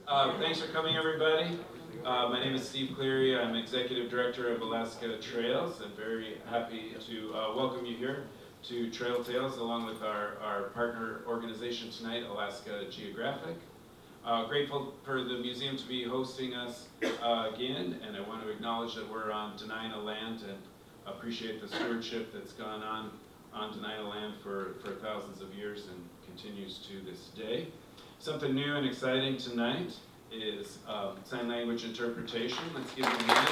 Thanks for coming, everybody. My name is Steve Cleary. I'm Executive Director of Alaska Trails. I'm very happy to welcome you here to Trail Tales, along with our partner organization tonight, Alaska Geographic. Grateful for the museum to be hosting us again, and I want to acknowledge that we're on Dena'ina land and appreciate the stewardship that's gone on Dena'ina land for thousands of years and continues to this day. Something new and exciting tonight is sign language interpretation. Let's give them a minute.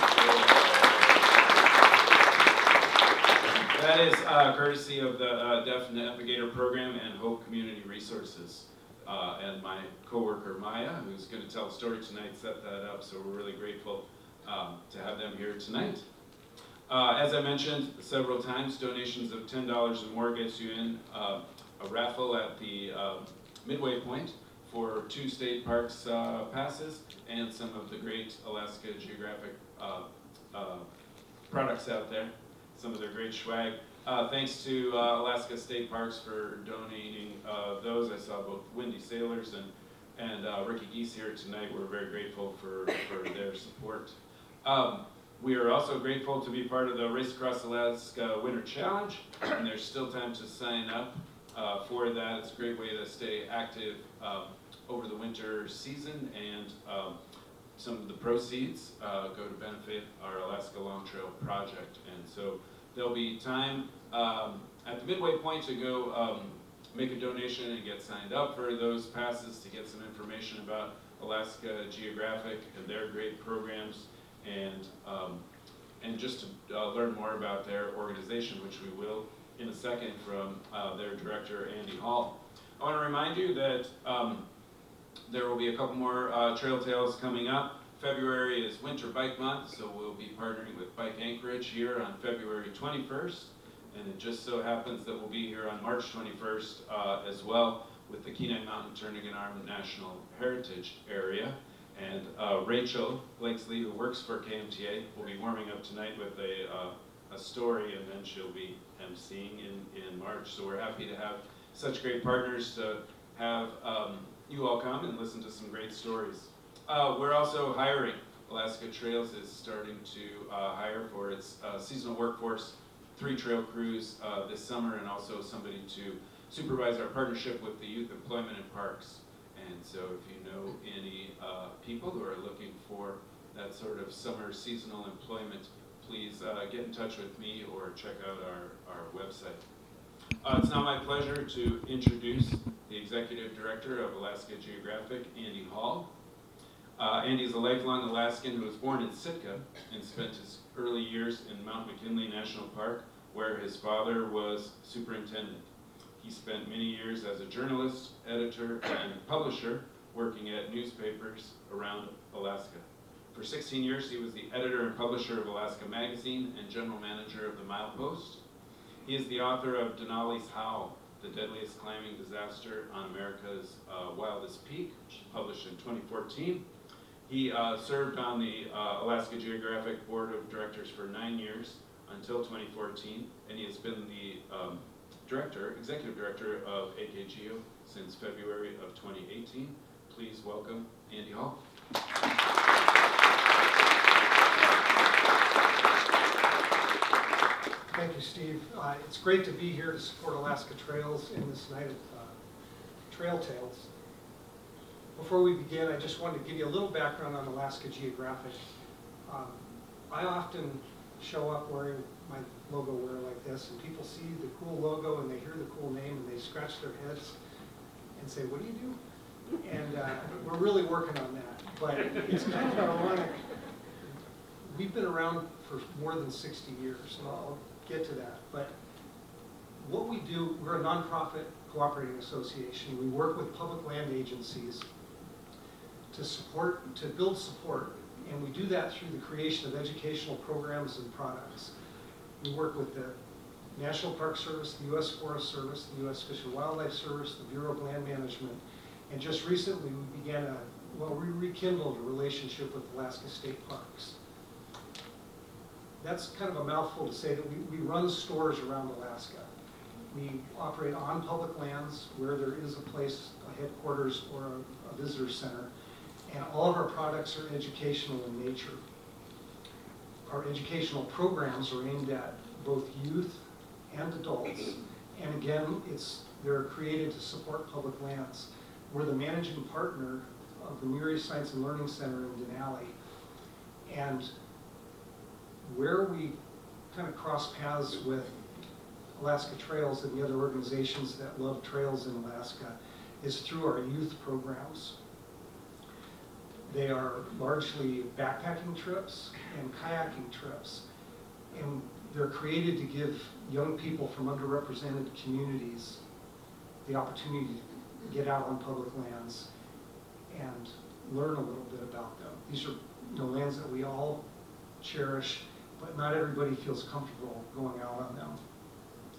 That is courtesy of the Deaf Navigator Program and Hope Community Resources. And my coworker Maya, who's going to tell a story tonight, set that up, so we're really grateful to have them here tonight. As I mentioned several times, donations of $10 or more gets you in a raffle at the midway point for 2 state parks passes and some of the great Alaska Geographic products out there, some of their great swag. Thanks to Alaska State Parks for donating those. I saw both Windy Sailors and Ricky Geese here tonight. We're very grateful for their support. We are also grateful to be part of the Race Across Alaska Winter Challenge, and there's still time to sign up for that. It's a great way to stay active over the winter season, and some of the proceeds go to benefit our Alaska Long Trail project. And so there'll be time at the midway point to go make a donation and get signed up for those passes to get some information about Alaska Geographic and their great programs, and just to learn more about their organization, which we will in a second from their director, Andy Hall. I want to remind you that there will be a couple more Trail Tales coming up. February is Winter Bike Month, so we'll be partnering with Bike Anchorage here on February 21st, and it just so happens that we'll be here on March 21st as well with the Kenai Mountain Turning and Arm National Heritage Area. And Rachel Blakesley, who works for KMTA, will be warming up tonight with a story, and then she'll be emceeing in March. So we're happy to have such great partners to have you all come and listen to some great stories. We're also hiring. Alaska Trails is starting to hire for its seasonal workforce 3 trail crews this summer, and also somebody to supervise our partnership with the Youth Employment in Parks. And so if you know any people who are looking for that sort of summer seasonal employment, please get in touch with me or check out our website. It's now my pleasure to introduce the Executive Director of Alaska Geographic, Andy Hall. Andy is a lifelong Alaskan who was born in Sitka and spent his early years in Mount McKinley National Park, where his father was superintendent. He spent many years as a journalist, editor, and publisher working at newspapers around Alaska. For 16 years, he was the editor and publisher of Alaska Magazine and general manager of the Milepost. He is the author of Denali's Howl, the deadliest climbing disaster on America's wildest peak, published in 2014. He served on the Alaska Geographic Board of Directors for 9 years until 2014, and he has been the executive director of AKGeo since February of 2018. Please welcome Andy Hall. Thank you, Steve. It's great to be here to support Alaska Trails in this night of Trail Tales. Before we begin, I just wanted to give you a little background on Alaska Geographic. I often show up wearing my logo wear like this, and people see the cool logo and they hear the cool name and they scratch their heads and say, "What do you do?" And we're really working on that, but it's kind of ironic. We've been around for more than 60 years, and I'll get to that. But what we do, we're a nonprofit cooperating association. We work with public land agencies to build support, and we do that through the creation of educational programs and products. We work with the National Park Service, the U.S. Forest Service, the U.S. Fish and Wildlife Service, the Bureau of Land Management, and just recently we rekindled a relationship with Alaska State Parks. That's kind of a mouthful to say that we run stores around Alaska. We operate on public lands where there is a place, a headquarters or a visitor center, And all of our products are educational in nature. Our educational programs are aimed at both youth and adults. And again, they're created to support public lands. We're the managing partner of the Murray Science and Learning Center in Denali. And where we kind of cross paths with Alaska Trails and the other organizations that love trails in Alaska is through our youth programs. They are largely backpacking trips and kayaking trips. And they're created to give young people from underrepresented communities the opportunity to get out on public lands and learn a little bit about them. These are lands that we all cherish, but not everybody feels comfortable going out on them.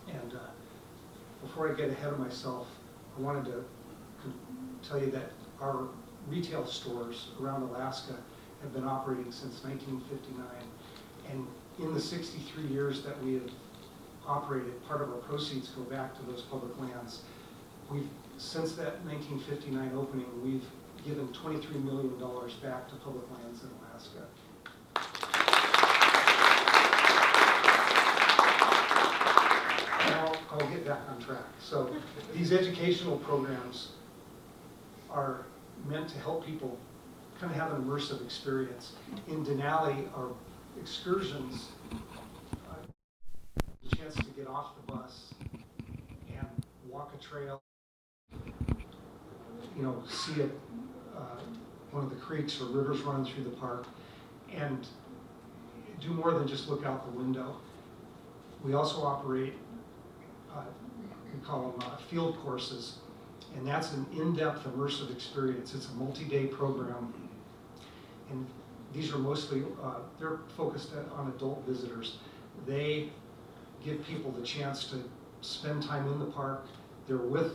And before I get ahead of myself, I wanted to tell you that our retail stores around Alaska have been operating since 1959. And in the 63 years that we have operated, part of our proceeds go back to those public lands. Since that 1959 opening, we've given $23 million back to public lands in Alaska. Now I'll get back on track. So these educational programs are meant to help people kind of have an immersive experience. In Denali, our excursions, the chance to get off the bus and walk a trail, see one of the creeks or rivers run through the park, and do more than just look out the window. We also operate, we call them field courses, and that's an in-depth immersive experience. It's a multi-day program, and these are mostly, they're focused on adult visitors. They give people the chance to spend time in the park. They're with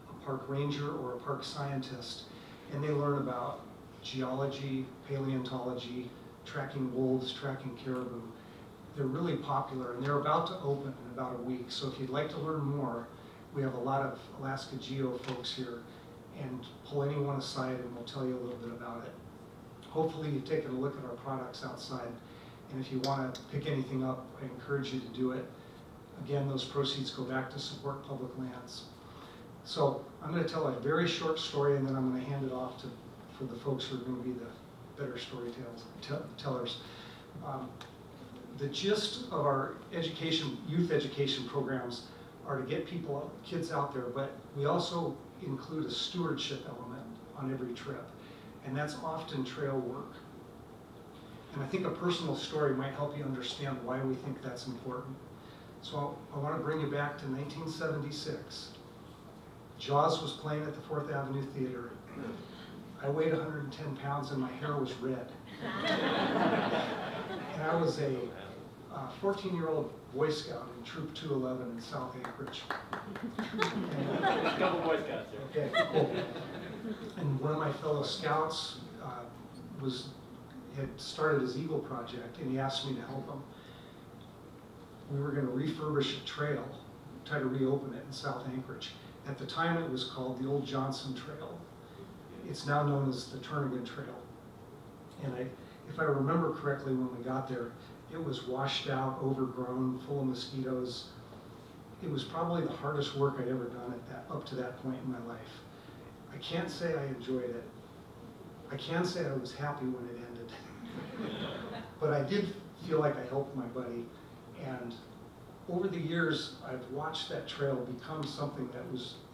a park ranger or a park scientist, and they learn about geology, paleontology, tracking wolves, tracking caribou. They're really popular, and they're about to open in about a week. So if you'd like to learn more, we have a lot of Alaska Geo folks here, and pull anyone aside and we'll tell you a little bit about it. Hopefully you've taken a look at our products outside, and if you want to pick anything up, I encourage you to do it. Again, those proceeds go back to support public lands. So I'm going to tell a very short story, and then I'm going to hand it off for the folks who are going to be the better storytellers. The gist of our youth education programs are to get kids out there, but we also include a stewardship element on every trip, and that's often trail work. And I think a personal story might help you understand why we think that's important. So I want to bring you back to 1976. Jaws was playing at the 4th Avenue Theater. I weighed 110 pounds and my hair was red. And I was a 14-year-old Boy Scout in Troop 211 in South Anchorage. A couple Boy Scouts here. Okay, cool. And one of my fellow scouts had started his Eagle Project, and he asked me to help him. We were going to refurbish a trail, try to reopen it in South Anchorage. At the time, it was called the Old Johnson Trail. It's now known as the Turnagain Trail. And if I remember correctly, when we got there, it was washed out, overgrown, full of mosquitoes. It was probably the hardest work I'd ever done up to that point in my life. I can't say I enjoyed it. I can say I was happy when it ended. But I did feel like I helped my buddy. And over the years, I've watched that trail become something that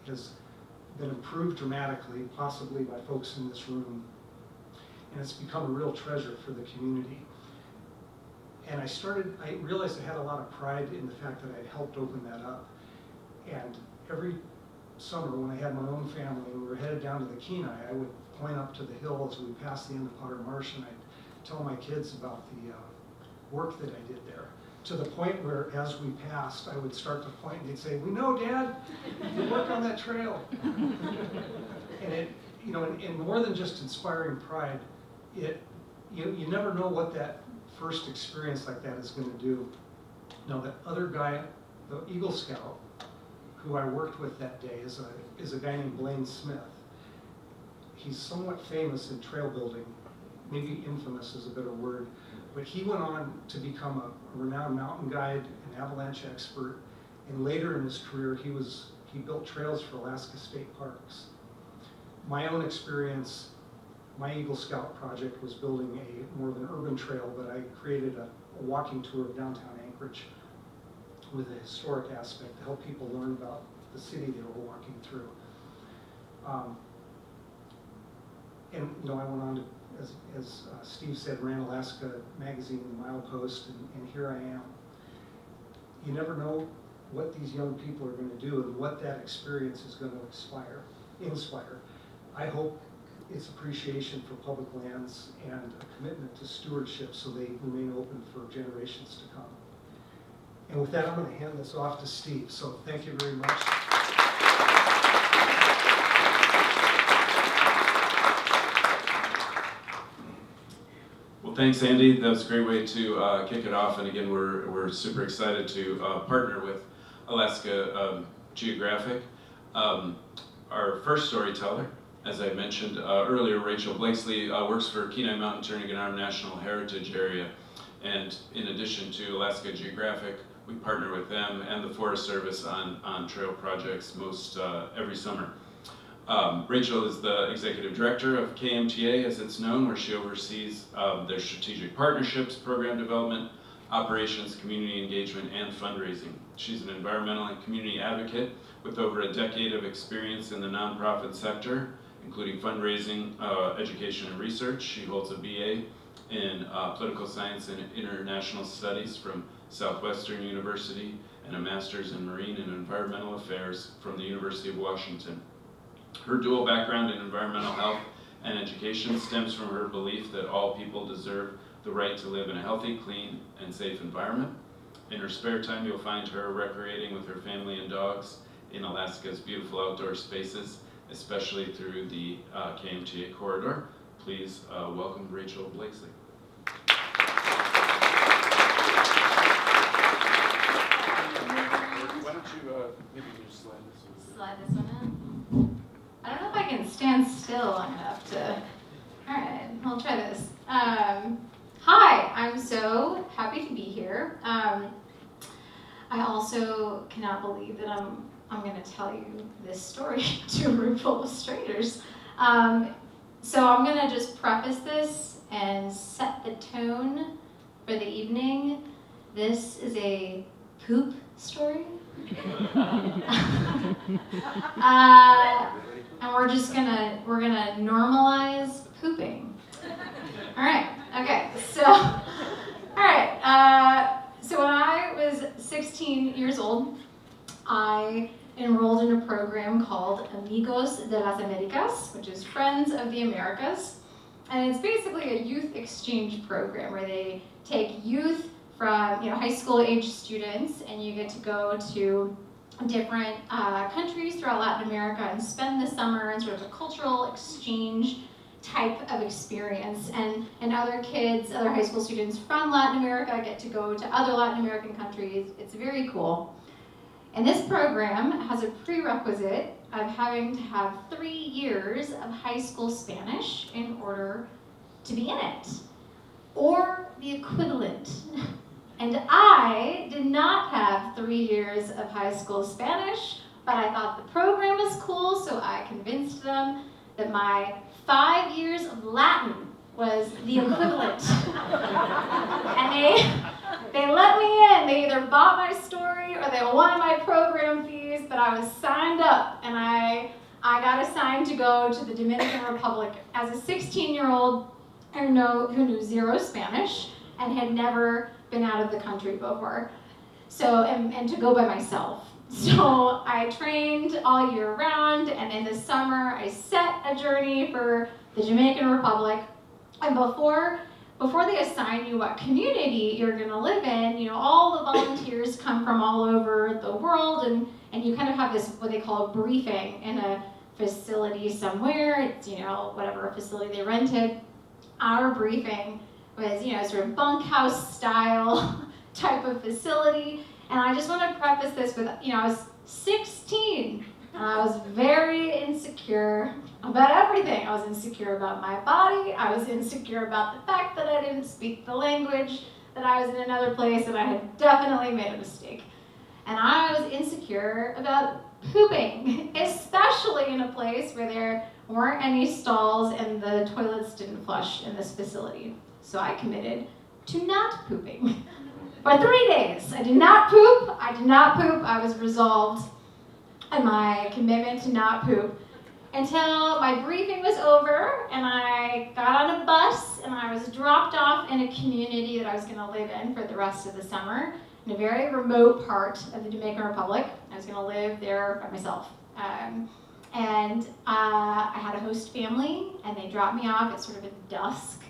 has been improved dramatically, possibly by folks in this room. And it's become a real treasure for the community. And I realized I had a lot of pride in the fact that I had helped open that up. And every summer when I had my own family and we were headed down to the Kenai, I would point up to the hill as we passed the end of Potter Marsh, and I'd tell my kids about the work that I did there. To the point where, as we passed, I would start to point and they'd say, "We know, Dad, you worked on that trail." And it, and more than just inspiring pride, you never know what that first experience like that is going to do. Now, that other guy, the Eagle Scout, who I worked with that day, is a guy named Blaine Smith. he's somewhat famous in trail building, maybe infamous is a better word, but he went on to become a renowned mountain guide, an avalanche expert, and later in his career he built trails for Alaska state parks. My own experience, my Eagle Scout project was building more of an urban trail, but I created a walking tour of downtown Anchorage with a historic aspect to help people learn about the city they were walking through. And you know, I went on to, as Steve said, ran Alaska Magazine, the Milepost, and here I am. You never know what these young people are going to do and what that experience is going to inspire. I hope it's appreciation for public lands and a commitment to stewardship so they remain open for generations to come. And with that, I'm going to hand this off to Steve. So thank you very much. Well, thanks, Andy. That was a great way to kick it off. And again, we're super excited to partner with Alaska Geographic. Our first storyteller, as I mentioned earlier, Rachel Blakesley, works for Kenai Mountain Turning Arm National Heritage Area. And in addition to Alaska Geographic, we partner with them and the Forest Service on trail projects most every summer. Rachel is the executive director of KMTA, as it's known, where she oversees their strategic partnerships, program development, operations, community engagement, and fundraising. She's an environmental and community advocate with over a decade of experience in the nonprofit sector, including fundraising, education, and research. She holds a BA in political science and international studies from Southwestern University and a master's in marine and environmental affairs from the University of Washington. Her dual background in environmental health and education stems from her belief that all people deserve the right to live in a healthy, clean, and safe environment. In her spare time, you'll find her recreating with her family and dogs in Alaska's beautiful outdoor spaces, especially through the KMTA corridor. Please welcome Rachel Blakesley. Why don't you maybe you just slide this one? Slide this one in. I don't know if I can stand still long enough to. All right, I'll try this. Hi, I'm so happy to be here. I also cannot believe that I'm going to tell you this story to a room full of strangers. So I'm going to just preface this and set the tone for the evening. This is a poop story. And we're gonna normalize pooping. All right. Okay. So, all right. So when I was 16 years old, I enrolled in a program called Amigos de las Americas, which is Friends of the Americas, and it's basically a youth exchange program where they take youth from high school age students, and you get to go to different countries throughout Latin America and spend the summer in sort of a cultural exchange type of experience. And other kids, other high school students from Latin America get to go to other Latin American countries. It's very cool. And this program has a prerequisite of having to have 3 years of high school Spanish in order to be in it, or the equivalent. And I did not have 3 years of high school Spanish, but I thought the program was cool, so I convinced them that my 5 years of Latin was the equivalent. And they let me in. They either bought my story or they wanted my program fees, but I was signed up, and I got assigned to go to the Dominican Republic as a 16-year-old who knew zero Spanish and had never been out of the country before, so and to go by myself. So I trained all year round, and in the summer I set a journey for the Dominican Republic. And before they assign you what community you're going to live in, all the volunteers come from all over the world, and you kind of have this what they call a briefing in a facility somewhere. It's whatever facility they rented. Our briefing was, sort of bunkhouse style type of facility. And I just want to preface this with, I was 16. And I was very insecure about everything. I was insecure about my body. I was insecure about the fact that I didn't speak the language, that I was in another place, and I had definitely made a mistake. And I was insecure about pooping, especially in a place where there weren't any stalls and the toilets didn't flush in this facility. So I committed to not pooping. For 3 days, I did not poop. I was resolved in my commitment to not poop until my briefing was over and I got on a bus and I was dropped off in a community that I was going to live in for the rest of the summer in a very remote part of the Dominican Republic. I was going to live there by myself. I had a host family and they dropped me off at sort of at dusk.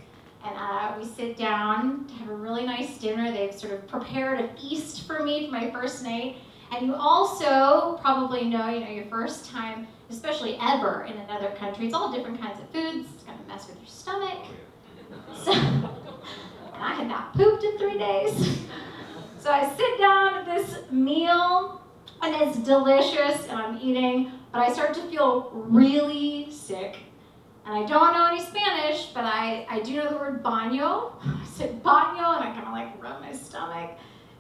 And we sit down to have a really nice dinner. They've sort of prepared a feast for me for my first night. And you also probably know, your first time, especially ever in another country, it's all different kinds of foods. It's going to mess with your stomach. So, and I had not pooped in 3 days. So I sit down at this meal, and it's delicious, and I'm eating, but I start to feel really sick. And I don't know any Spanish, but I do know the word baño. I said baño, and I kind of like rub my stomach.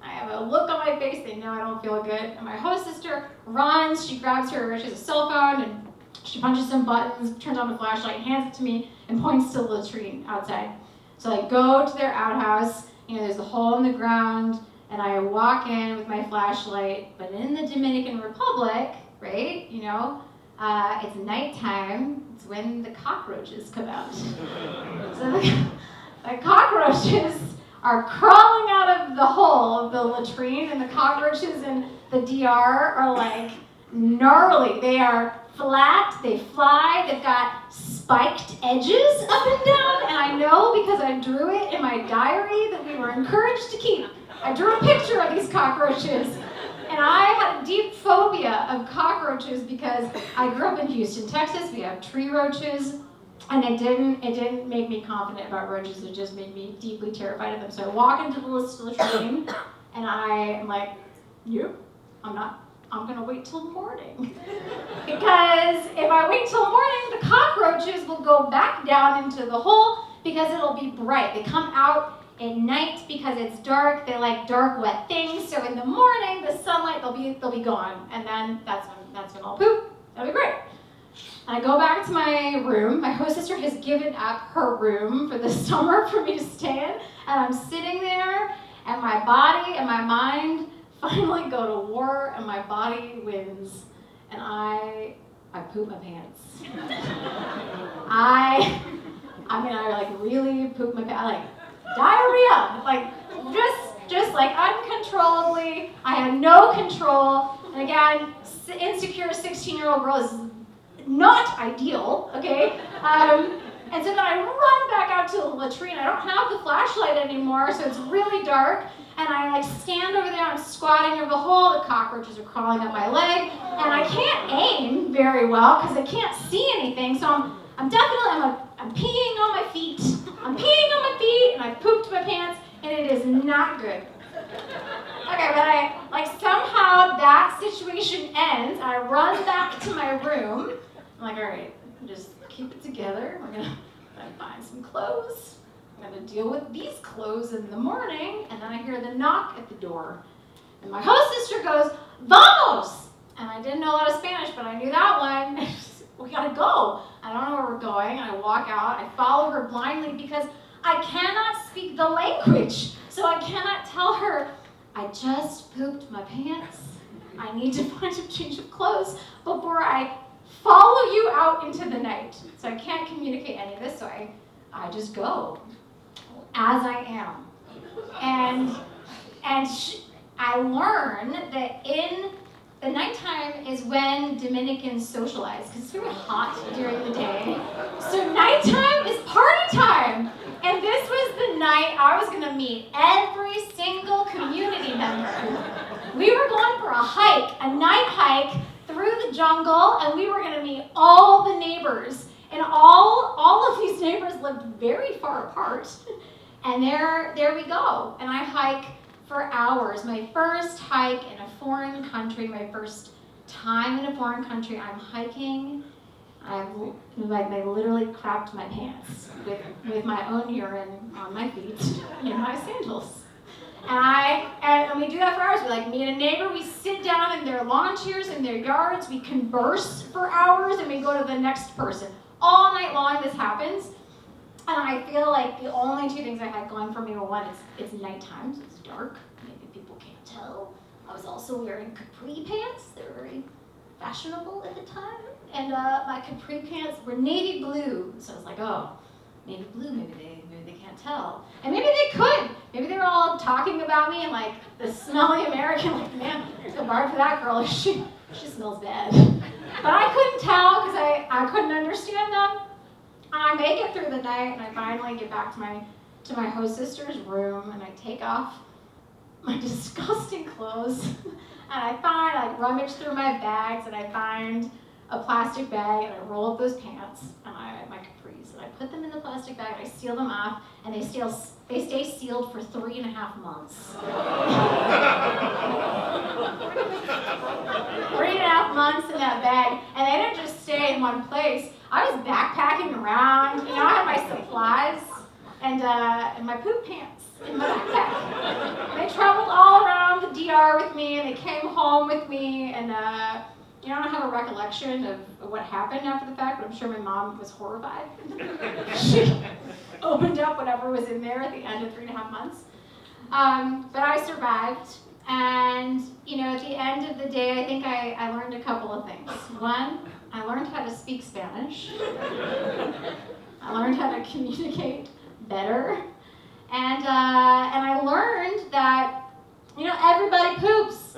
I have a look on my face, they know I don't feel good. And my host sister runs, she grabs she has a cell phone, and she punches some buttons, turns on the flashlight, hands it to me, and points to the latrine outside. So I go to their outhouse, there's a hole in the ground, and I walk in with my flashlight. But in the Dominican Republic, right, it's nighttime. It's when the cockroaches come out. So the cockroaches are crawling out of the hole of the latrine, and the cockroaches in the DR are like gnarly. They are flat, they fly, they've got spiked edges up and down, and I know because I drew it in my diary that we were encouraged to keep. I drew a picture of these cockroaches. And I had a deep phobia of cockroaches because I grew up in Houston, Texas. We have tree roaches, and it didn't make me confident about roaches. It just made me deeply terrified of them. So I walk into the latrine, and I'm like, I'm gonna wait till morning. Because if I wait till morning, the cockroaches will go back down into the hole because it'll be bright. They come out at night because it's dark. They like dark, wet things. So in the morning, the sunlight, they'll be gone, and then that's when I'll poop. That'll be great. And I go back to my room. My host sister has given up her room for the summer for me to stay in, and I'm sitting there, and my body and my mind finally go to war, and my body wins, and I poop my pants. I like really poop my pants. Like diarrhea, like just like uncontrollably. I had no control. And again, insecure 16-year-old girl is not ideal, okay? And so then I run back out to the latrine. I don't have the flashlight anymore, so it's really dark. And I like stand over there, I'm squatting over the hole, the cockroaches are crawling up my leg, and I can't aim very well because I can't see anything, so I'm peeing on my feet. I'm peeing on my feet, and I pooped my pants, and it is not good. Okay, but somehow that situation ends. I run back to my room. I'm like, all right, just keep it together. We're gonna find some clothes. I'm gonna deal with these clothes in the morning, and then I hear the knock at the door. And my host sister goes, "Vamos!" And I didn't know a lot of Spanish, but I knew that one. We gotta go. I don't know where we're going. I walk out. I follow her blindly because I cannot speak the language. So I cannot tell her, I just pooped my pants. I need to find a change of clothes before I follow you out into the night. So I can't communicate any of this, so I just go as I am. And I learn that in the nighttime is when Dominicans socialize, because it's very hot during the day. So nighttime is party time. And this was the night I was gonna meet every single community member. We were going for a night hike through the jungle, and we were gonna meet all the neighbors. And all of these neighbors lived very far apart. And there we go. And I hike for hours. My first hike in a foreign country, my first time in a foreign country. I'm hiking. I literally crapped my pants with my own urine on my feet in my sandals. And we do that for hours. We like meet a neighbor, we sit down in their lawn chairs in their yards, we converse for hours, and we go to the next person. All night long this happens. And I feel like the only two things I had going for me were one, it's nighttime, so it's dark. Maybe people can't tell. I was also wearing capri pants. They were very fashionable at the time. And my capri pants were navy blue. So I was like, oh, navy blue, maybe they can't tell. And maybe they could. Maybe they were all talking about me and like the smelly American, like, man, I feel bad for that girl. She smells bad. But I couldn't tell because I couldn't understand them. I make it through the night, and I finally get back to my host sister's room, and I take off my disgusting clothes, and I rummage through my bags, and I find a plastic bag, and I roll up those pants, and my capris, and I put them in the plastic bag, and I seal them off, and they stay sealed for 3.5 months. 3.5 months in that bag, and they didn't just stay in one place. I was backpacking around, I had my supplies and my poop pants in my backpack. They traveled all around the DR with me, and they came home with me, and I don't have a recollection of what happened after the fact, but I'm sure my mom was horrified. She opened up whatever was in there at the end of 3.5 months. But I survived, and at the end of the day, I think I learned a couple of things. One, I learned how to speak Spanish. I learned how to communicate better. And I learned that, everybody poops,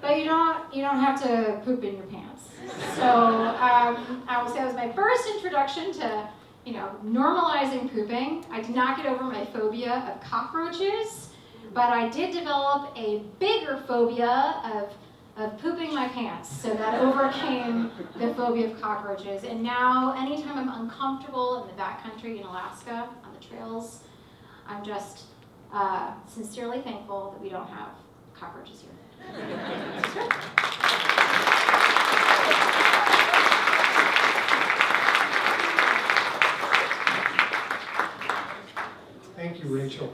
but you don't have to poop in your pants. So I will say that was my first introduction to, normalizing pooping. I did not get over my phobia of cockroaches, but I did develop a bigger phobia of pooping my pants, so that overcame the phobia of cockroaches. And now, anytime I'm uncomfortable in the backcountry in Alaska on the trails, I'm just sincerely thankful that we don't have cockroaches here. Thank you, Rachel.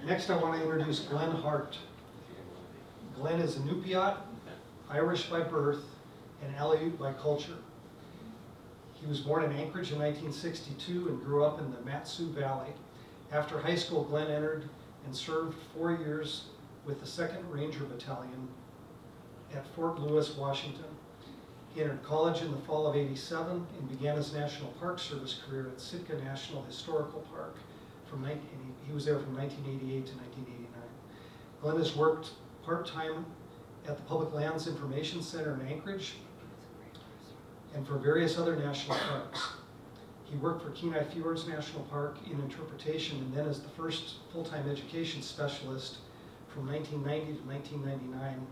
Next, I want to introduce Glenn Hart. Glenn is a Nupiat, Irish by birth, and Aleut by culture. He was born in Anchorage in 1962 and grew up in the Mat-Su Valley. After high school, Glenn entered and served 4 years with the 2nd Ranger Battalion at Fort Lewis, Washington. He entered college in the fall of '87 and began his National Park Service career at Sitka National Historical Park. He was there from 1988 to 1989. Glenn has worked part-time at the Public Lands Information Center in Anchorage and for various other national parks. He worked for Kenai Fjords National Park in interpretation, and then as the first full-time education specialist from 1990 to 1999.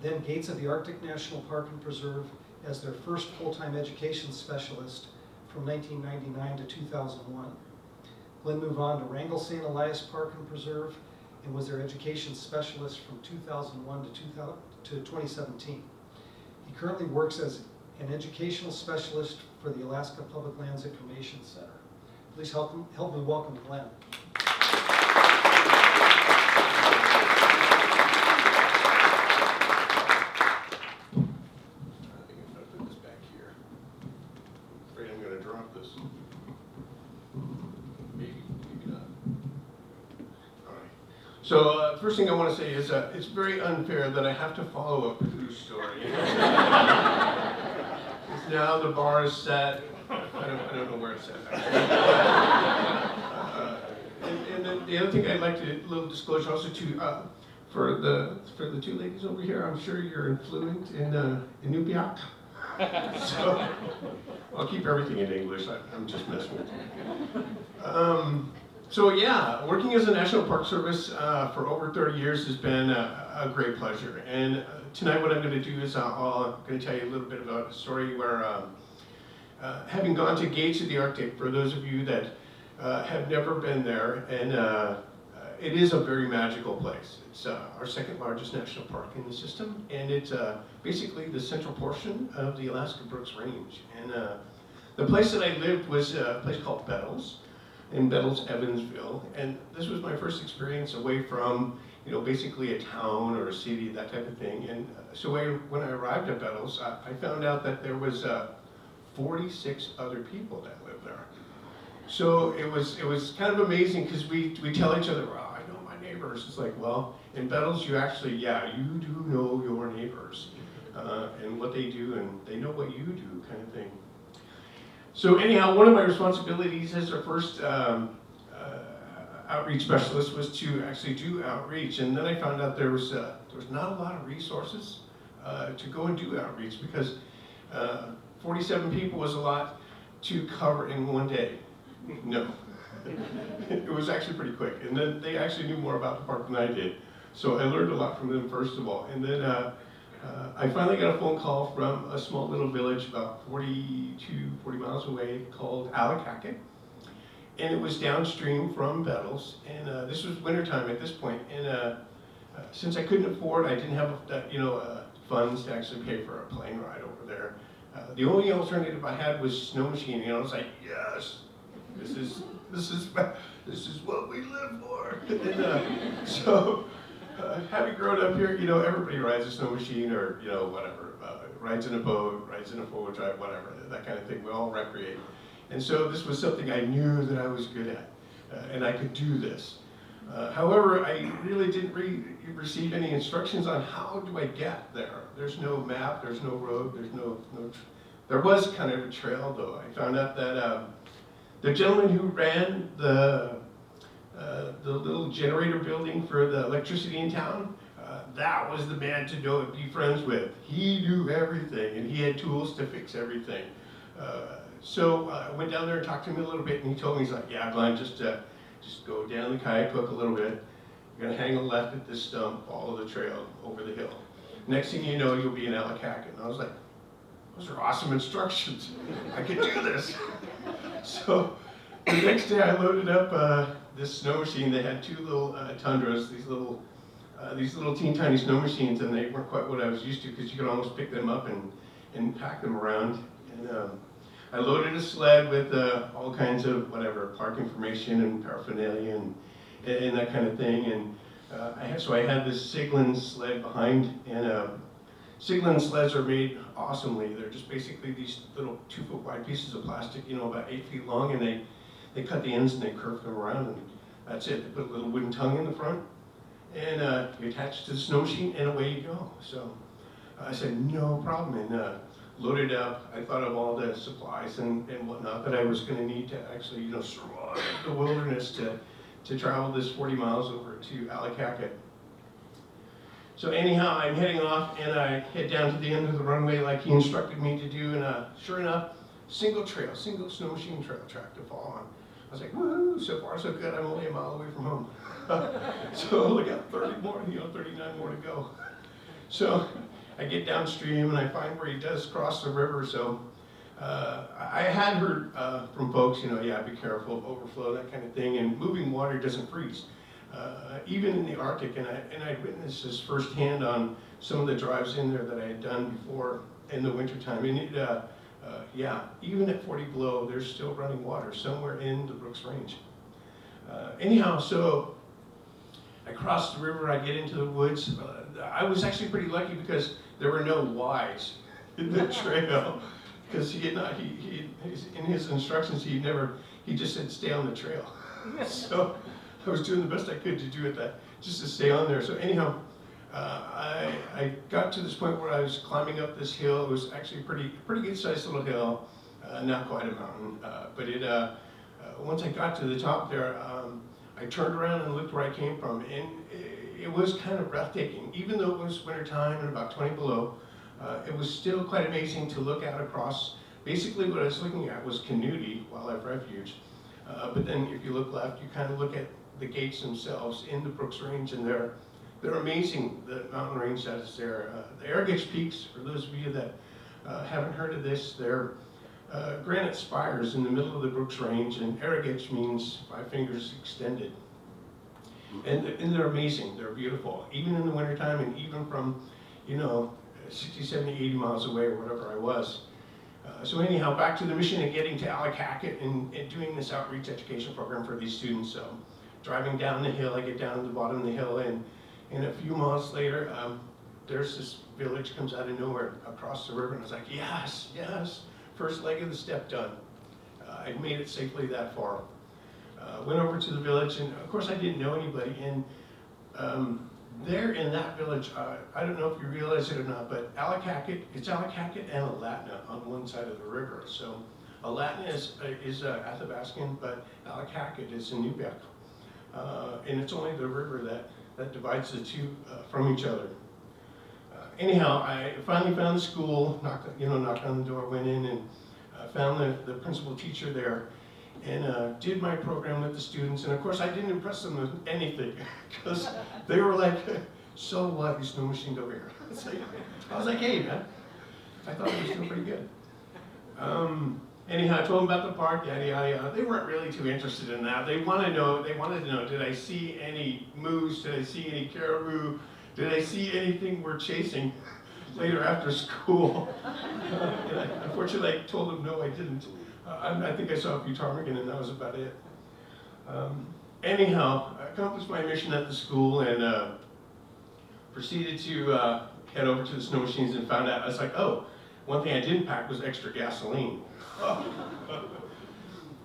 Then Gates of the Arctic National Park and Preserve as their first full-time education specialist from 1999 to 2001. Glenn moved on to Wrangell St. Elias Park and Preserve and was their education specialist from 2001 to 2017. He currently works as an educational specialist for the Alaska Public Lands Information Center. Please help me welcome Glenn. So first thing I want to say is it's very unfair that I have to follow a poo story. Now the bar is set. I don't know where it's set. And then the other thing I'd like to little disclosure also to for the two ladies over here. I'm sure you're fluent in Inupiaq. So I'll keep everything in English. I'm just messing with you. So yeah, working as a National Park Service for over 30 years has been a great pleasure. And tonight what I'm going to do is I'm going to tell you a little bit about a story where having gone to Gates of the Arctic, for those of you that have never been there, and it is a very magical place. It's our second largest national park in the system, and it's basically the central portion of the Alaska Brooks Range. And the place that I lived was a place called Bettles, in Bettles, Evansville, and this was my first experience away from, basically a town or a city, that type of thing. And so when I arrived at Bettles, I found out that there was 46 other people that lived there. So it was kind of amazing because we tell each other, well, I know my neighbors. It's like, well, in Bettles, you actually, you do know your neighbors and what they do, and they know what you do, kind of thing. So anyhow, one of my responsibilities as our first outreach specialist was to actually do outreach, and then I found out there was not a lot of resources to go and do outreach because 47 people was a lot to cover in one day. No. It was actually pretty quick. And then they actually knew more about the park than I did. So I learned a lot from them, first of all. And then I finally got a phone call from a small little village about 40 miles away called Alakaka. And it was downstream from Bettles. And this was wintertime at this point. And since I couldn't afford, I didn't have funds to actually pay for a plane ride over there. The only alternative I had was snow machining. And I was like, yes. This is what we live for. And, so, having grown up here, everybody rides a snow machine or whatever, rides in a boat, rides in a four-wheel drive, whatever, that kind of thing. We all recreate. And so this was something I knew that I was good at, and I could do this. However, I really didn't receive any instructions on how do I get there. There's no map, there's no road, there was kind of a trail though. I found out that the gentleman who ran the little generator building for the electricity in town, that was the man to be friends with. He knew everything, and he had tools to fix everything. So I went down there and talked to him a little bit, and he told me, he's like, yeah, Glenn, just go down the kayak hook a little bit. You're gonna hang a left at this stump, follow the trail over the hill. Next thing you know, you'll be in Alakaka. And I was like, those are awesome instructions. I can do this. So the next day I loaded up this snow machine. They had two little Tundras, these little teeny tiny snow machines, and they weren't quite what I was used to because you could almost pick them up and pack them around. And I loaded a sled with all kinds of park information and paraphernalia and that kind of thing. And so I had this Siglin sled behind, and Siglin sleds are made awesomely. They're just basically these little 2-foot wide pieces of plastic, about 8 feet long, and they cut the ends and they curve them around, and that's it. They put a little wooden tongue in the front, and you attach it to the snow machine, and away you go. So I said, no problem, and loaded up. I thought of all the supplies and whatnot that I was going to need to actually, survive the wilderness to travel this 40 miles over to Alakaka. So anyhow, I'm heading off, and I head down to the end of the runway like he instructed me to do, and sure enough, single snow machine track to fall on. I was like, woohoo, so far so good, I'm only a mile away from home. So I only got 39 more to go. So I get downstream, and I find where he does cross the river, so I had heard from folks, be careful of overflow, that kind of thing, and moving water doesn't freeze. Even in the Arctic, and I witnessed this firsthand on some of the drives in there that I had done before in the wintertime. And even at 40 below, there's still running water somewhere in the Brooks Range. Anyhow, so I crossed the river, I get into the woods. I was actually pretty lucky because there were no Ys in the trail. Because he in his instructions, he just said stay on the trail. So I was doing the best I could to do it just to stay on there. So anyhow, I got to this point where I was climbing up this hill. It was actually a pretty good sized little hill, not quite a mountain. But once I got to the top there, I turned around and looked where I came from, and it was kind of breathtaking. Even though it was wintertime and about 20 below, it was still quite amazing to look out across. Basically what I was looking at was Canudi Wildlife Refuge. But then if you look left, you kind of look at the gates themselves in the Brooks Range, and they're amazing, the mountain range that is there. The Arrogage Peaks, for those of you that haven't heard of this, they're granite spires in the middle of the Brooks Range, and Arrogage means 5 fingers extended. And they're amazing, they're beautiful, even in the wintertime and even from, 60, 70, 80 miles away or whatever I was. So anyhow, back to the mission and getting to Allakaket and doing this outreach education program for these students. So driving down the hill, I get down to the bottom of the hill, and a few miles later, there's this village comes out of nowhere across the river, and I was like, yes, yes, first leg of the step done. I'd made it safely that far. Went over to the village, and of course I didn't know anybody, and there in that village, I don't know if you realize it or not, but it's Allakaket and Alatna on one side of the river. So Alatna is Athabascan, but Allakaket is Inupiaq. And it's only the river that divides the two from each other. Anyhow, I finally found the school, knocked on the door, went in, and found the principal teacher there, and did my program with the students. And of course, I didn't impress them with anything, because they were like, so what, you snow machined over here? I was like, hey, man, I thought it was doing pretty good. Anyhow, I told them about the park, yada, yada, yada. They weren't really too interested in that. They wanted to know, did I see any moose? Did I see any caribou? Did I see anything worth chasing later after school? Unfortunately, I told them, no, I didn't. I think I saw a few ptarmigan, and that was about it. Anyhow, I accomplished my mission at the school, and proceeded to head over to the snow machines, and found out, I was like, oh, one thing I didn't pack was extra gasoline.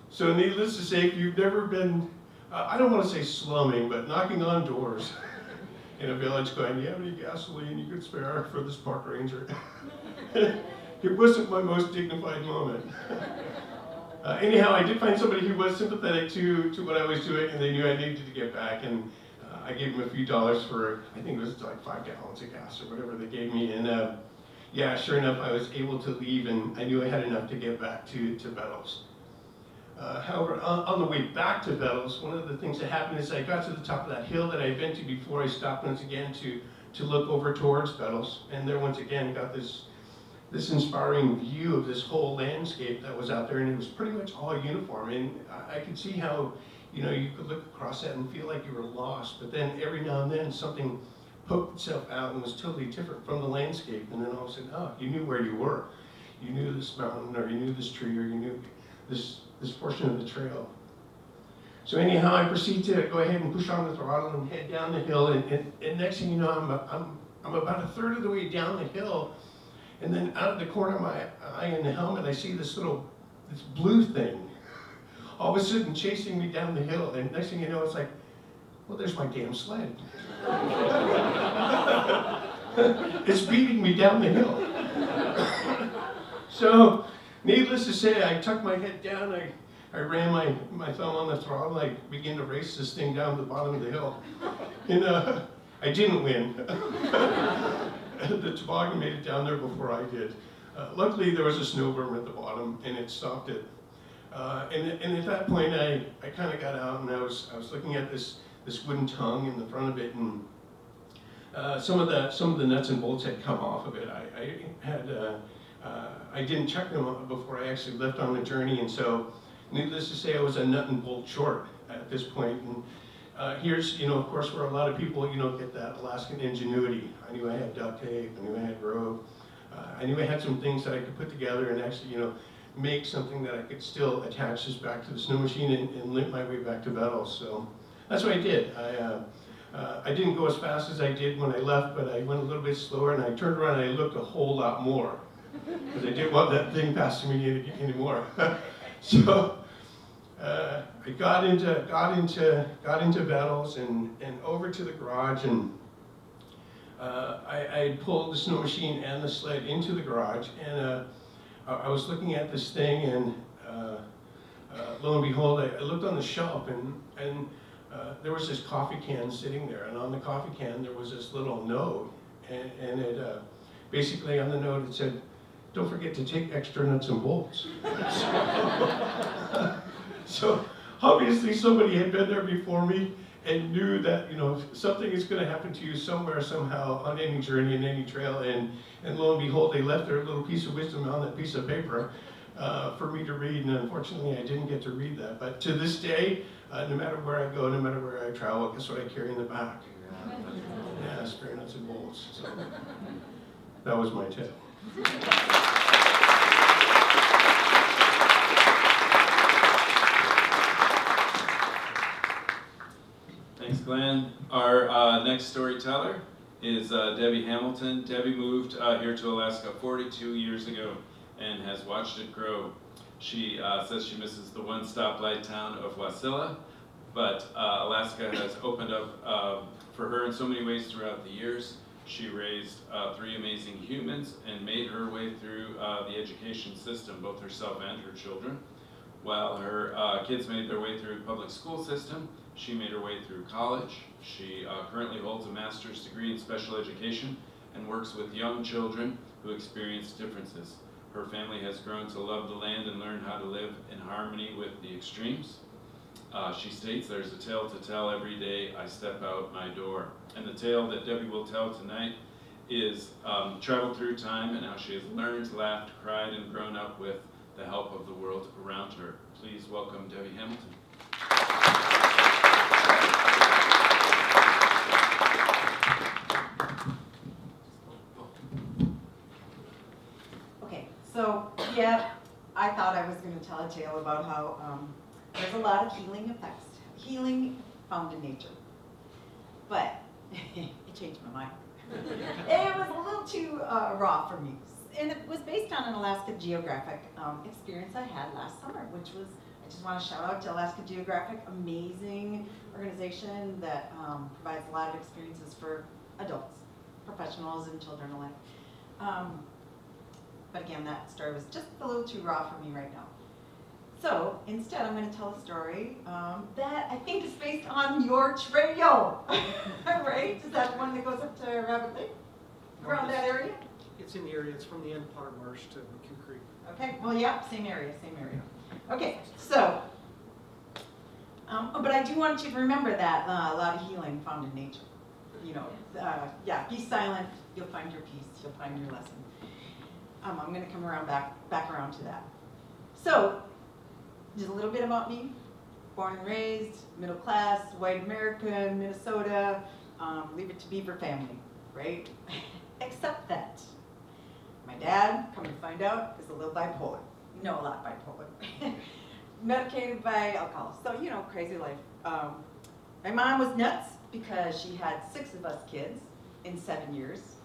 So needless to say, if you've never been, I don't want to say slumming, but knocking on doors in a village going, do you have any gasoline you could spare for this park ranger? It wasn't my most dignified moment. Anyhow, I did find somebody who was sympathetic to what I was doing, and they knew I needed to get back, and I gave them a few dollars for, I think it was like 5 gallons of gas or whatever they gave me, and yeah, sure enough, I was able to leave, and I knew I had enough to get back to Bettles. However, on the way back to Bettles, one of the things that happened is I got to the top of that hill that I'd been to before. I stopped once again to look over towards Bettles, and there once again got this inspiring view of this whole landscape that was out there, and it was pretty much all uniform. And I could see how, you could look across that and feel like you were lost, but then every now and then something poked itself out and was totally different from the landscape, and then all of a sudden, oh, you knew where you were. You knew this mountain, or you knew this tree, or you knew this portion of the trail. So anyhow, I proceed to go ahead and push on the throttle and head down the hill, and next thing you know, I'm about a third of the way down the hill, and then out of the corner of my eye in the helmet, I see this blue thing, all of a sudden chasing me down the hill, and next thing you know, it's like, well, there's my damn sled. It's beating me down the hill. So, needless to say, I tucked my head down, I ran my thumb on the throttle, I began to race this thing down the bottom of the hill. And I didn't win. The toboggan made it down there before I did. Luckily, there was a snow berm at the bottom, and it stopped it. And at that point, I kind of got out, and I was looking at this wooden tongue in the front of it, and some of the nuts and bolts had come off of it. I didn't check them before I actually left on the journey, and so needless to say, I was a nut and bolt short at this point. And here's, of course, where a lot of people, get that Alaskan ingenuity. I knew I had duct tape, I knew I had rope, I knew I had some things that I could put together and actually, make something that I could still attach this back to the snow machine and limp my way back to Bettles. So that's what I did. I didn't go as fast as I did when I left, but I went a little bit slower, and I turned around and I looked a whole lot more, because I didn't want that thing passing me anymore. So I got into Bettles and over to the garage, and I pulled the snow machine and the sled into the garage, and I was looking at this thing, and lo and behold, I looked on the shelf, and there was this coffee can sitting there, and on the coffee can there was this little note, and it basically on the note it said, "Don't forget to take extra nuts and bolts." So obviously somebody had been there before me and knew that something is going to happen to you somewhere, somehow, on any journey, in any trail, and lo and behold, they left their little piece of wisdom on that piece of paper for me to read, and unfortunately I didn't get to read that. But to this day, No matter where I go, no matter where I travel, guess what I carry in the back? Yeah, spare nuts and bolts. So that was my tip. Thanks, Glenn. Our next storyteller is Debbie Hamilton. Debbie moved here to Alaska 42 years ago and has watched it grow. She says she misses the one stoplight town of Wasilla, but Alaska has opened up for her in so many ways throughout the years. She raised 3 amazing humans and made her way through the education system, both herself and her children. While her kids made their way through the public school system, she made her way through college. She currently holds a master's degree in special education and works with young children who experience differences. Her family has grown to love the land and learn how to live in harmony with the extremes. She states, "There's a tale to tell every day I step out my door." And the tale that Debbie will tell tonight is traveled through time and how she has learned, laughed, cried, and grown up with the help of the world around her. Please welcome Debbie Hamilton. Okay, so yeah, I thought I was going to tell a tale about how there's a lot of healing found in nature. But it changed my mind. It was a little too raw for me. And it was based on an Alaska Geographic experience I had last summer, which was, I just want to shout out to Alaska Geographic, amazing organization that provides a lot of experiences for adults, professionals, and children alike. But again, that story was just a little too raw for me right now. So instead, I'm going to tell a story that I think is based on your trail, right? Is that the one that goes up to Rabbit Lake, around that area? It's in the area, it's from the end of Potter Marsh to McHugh Creek. Okay, well, yeah, same area. Okay, so, but I do want you to remember that a lot of healing found in nature. You know, yeah, be silent, you'll find your peace, you'll find your lesson. I'm going to come around back around to that. So, just a little bit about me. Born and raised, middle class, white American, Minnesota, Leave It to Beaver family, right? Except that my dad, come to find out, is a little bipolar. No, a lot bipolar. Medicated by alcohol. So, you know, crazy life. My mom was nuts because she had 6 of us kids in 7 years.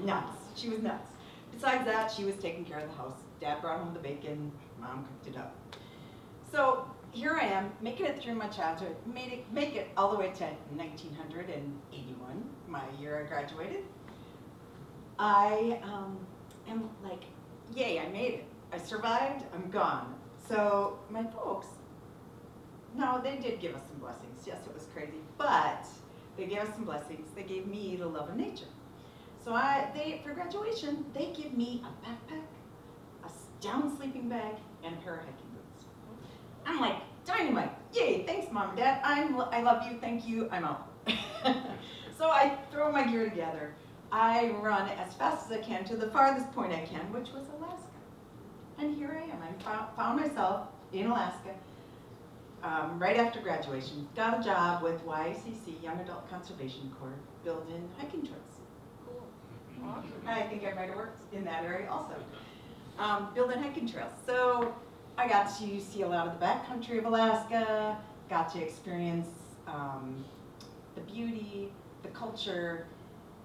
Nuts. She was nuts. Besides that, she was taking care of the house. Dad brought home the bacon. Mom cooked it up. So here I am, making it through my childhood. Make it all the way to 1981, my year I graduated. I am like, yay, I made it. I survived, I'm gone. So my folks, no, they did give us some blessings. Yes, it was crazy, but they gave us some blessings. They gave me the love of nature. So for graduation, they give me a backpack, a down sleeping bag, and a pair of hiking boots. I'm like, dynamite, yay, thanks Mom and Dad, I love you, thank you, I'm out. So I throw my gear together. I run as fast as I can to the farthest point I can, which was Alaska. And here I am. I found myself in Alaska right after graduation. Got a job with YACC, Young Adult Conservation Corps, building hiking trails. Cool. I think I might have worked in that area also. Building hiking trails. So I got to see a lot of the backcountry of Alaska, got to experience the beauty, the culture,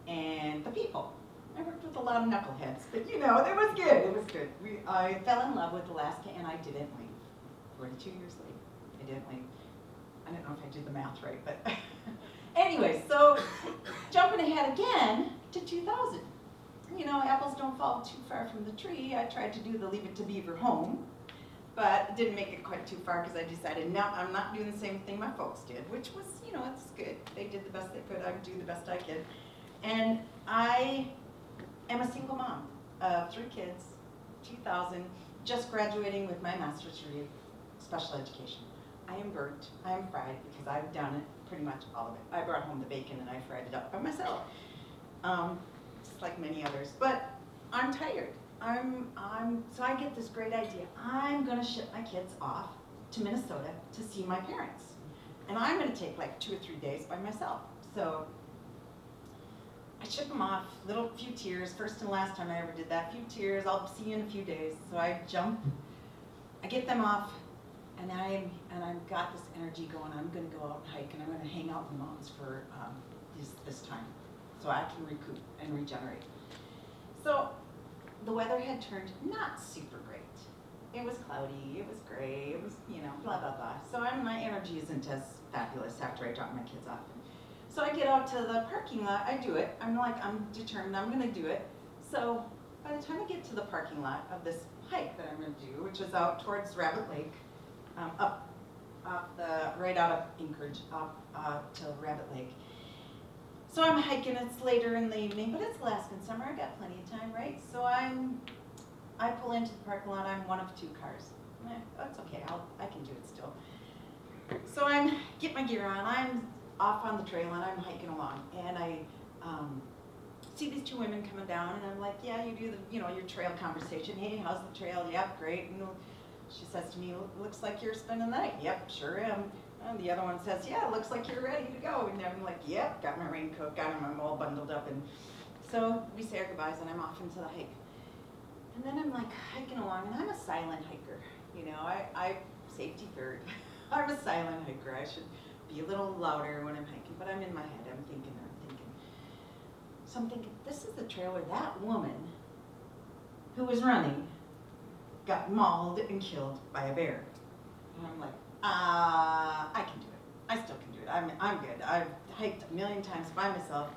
and the people. I worked with a lot of knuckleheads, but you know, it was good, it was good. I fell in love with Alaska and I didn't leave. 42 years late, I didn't leave. I don't know if I did the math right, but anyway, so jumping ahead again to 2000. You know, apples don't fall too far from the tree. I tried to do the Leave It to Beaver home, but didn't make it quite too far because I decided, no, I'm not doing the same thing my folks did, which was, you know, it's good. They did the best they could, I would do the best I could. And I am a single mom of 3 kids, 2000, just graduating with my master's degree, special education. I am burnt, I am fried because I've done it, pretty much all of it. I brought home the bacon and I fried it up by myself, just like many others. But I'm tired. So I get this great idea. I'm gonna ship my kids off to Minnesota to see my parents. And I'm gonna take like 2 or 3 days by myself. So I ship them off, little few tears, first and last time I ever did that, few tears, I'll see you in a few days. So I jump, I get them off, and I've got this energy going, I'm gonna go out and hike, and I'm gonna hang out in the mountains for this time, so I can recoup and regenerate. So the weather had turned not super great. It was cloudy, it was gray, it was, you know, blah, blah, blah. So my energy isn't as fabulous after I drop my kids off. So I get out to the parking lot, I do it. I'm determined I'm gonna do it. So by the time I get to the parking lot of this hike that I'm gonna do, which is out towards Rabbit Lake, right out of Anchorage, up to Rabbit Lake. So I'm hiking, it's later in the evening, but it's Alaskan summer, I got plenty of time, right? So I pull into the parking lot, I'm one of 2 cars. That's okay, I can do it still. So I get my gear on, I'm off on the trail and I'm hiking along, and I see these 2 women coming down, and I'm like, yeah, you do your trail conversation. Hey, how's the trail? Yep, great. And she says to me, looks like you're spending the night. Yep, sure am. And the other one says, yeah, looks like you're ready to go. And I'm like, yep, got my raincoat, I'm all bundled up. And so we say our goodbyes, and I'm off into the hike. And then I'm like hiking along, and I'm a silent hiker. You know, I safety third. I'm a silent hiker. I should be a little louder when I'm hiking, but I'm in my head. I'm thinking. So I'm thinking, this is the trail where that woman who was running got mauled and killed by a bear. And I'm like, I can do it. I still can do it. I'm good. I've hiked a million times by myself.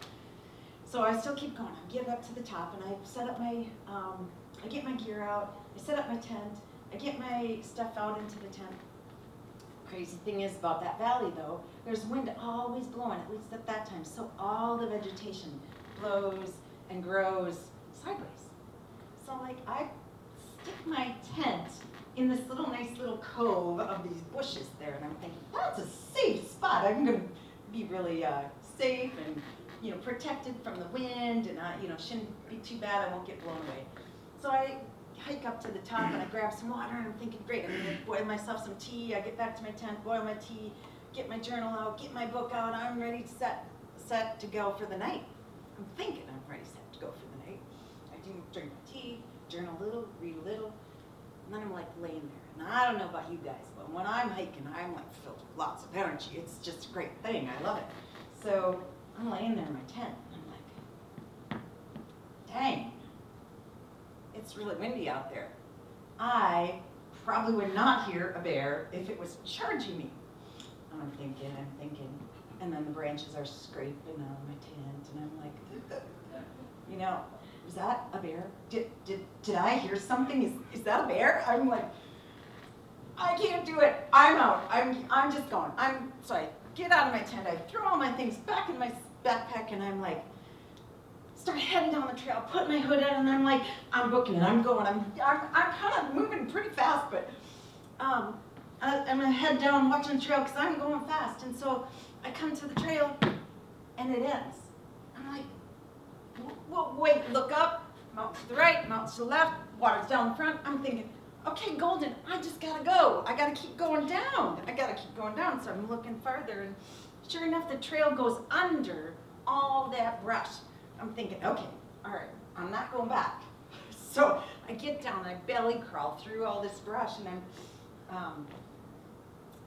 So I still keep going. I get up to the top, and I set up my, I get my gear out. I set up my tent. I get my stuff out into the tent. Crazy thing is about that valley, though, there's wind always blowing, at least at that time. So all the vegetation blows and grows sideways. So like I stick my tent in this nice little cove of these bushes there, and I'm thinking, that's a safe spot. I'm gonna be really safe and protected from the wind, and shouldn't be too bad. I won't get blown away. So I hike up to the top, and I grab some water, and I'm thinking, great, I'm gonna boil myself some tea. I get back to my tent, boil my tea, get my journal out, get my book out. I'm ready to set to go for the night. I'm thinking I'm ready set to go for the night. I do drink my tea, journal a little, read a little, and then I'm like laying there. And I don't know about you guys, but when I'm hiking, I'm like filled with lots of energy. It's just a great thing. I love it. So I'm laying there in my tent, and I'm like, dang, it's really windy out there. I probably would not hear a bear if it was charging me. And I'm thinking, and then the branches are scraping on my tent, and I'm like, was that a bear? Did I hear something? Is that a bear? I'm like, I can't do it. I'm out. I'm just going. So I get out of my tent. I throw all my things back in my backpack, and I'm like, start heading down the trail, put my hood on, and I'm like, I'm booking it. I'm going. I'm kind of moving pretty fast, but I'm gonna head down watching the trail because I'm going fast. And so I come to the trail, and it ends. I'm like, well, wait, look up, mountains to the right, mountains to the left, water's down the front. I'm thinking, okay, Golden, I just gotta go. I gotta keep going down. So I'm looking farther, and sure enough, the trail goes under all that brush. I'm thinking, okay, all right, I'm not going back. So I get down, I belly crawl through all this brush, and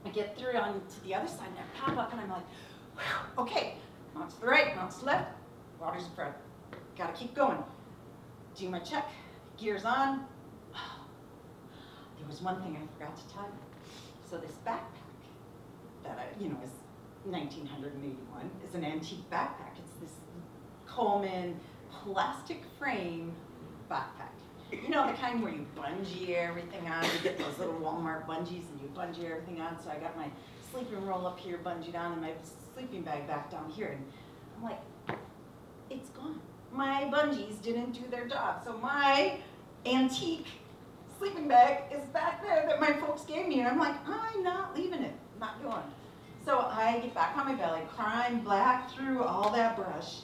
I get through on to the other side, and I pop up, and I'm like, whew, okay, mountains to the right, mountains to the left, water's in front. Gotta keep going. Do my check, gear's on. There was one thing I forgot to tell you. So this backpack that is 1981, is an antique backpack. It's this Coleman plastic frame backpack. You know, the kind where you bungee everything on. You get those little Walmart bungees and you bungee everything on. So I got my sleeping roll up here bungeed on and my sleeping bag back down here. And I'm like, it's gone. My bungees didn't do their job. So my antique sleeping bag is back there that my folks gave me. And I'm like, I'm not leaving it. I'm not going. So I get back on my belly, climb back through all that brush,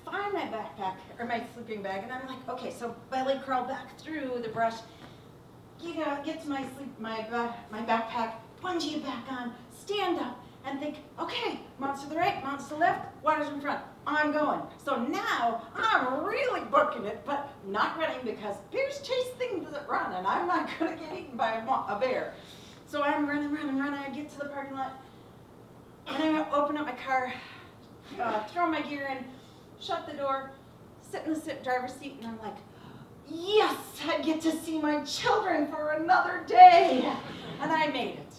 find my backpack, or my sleeping bag, and I'm like, okay, so belly crawl back through the brush, get to my backpack, bungee it back on, stand up, and think, okay, mounts to the right, mounts to the left, water's in front, I'm going. So now I'm really booking it, but not running because bears chase things that run, and I'm not gonna get eaten by a bear. So I'm running, I get to the parking lot, and I open up my car, throw my gear in, shut the door, sit in the driver's seat, and I'm like, yes, I get to see my children for another day. And I made it.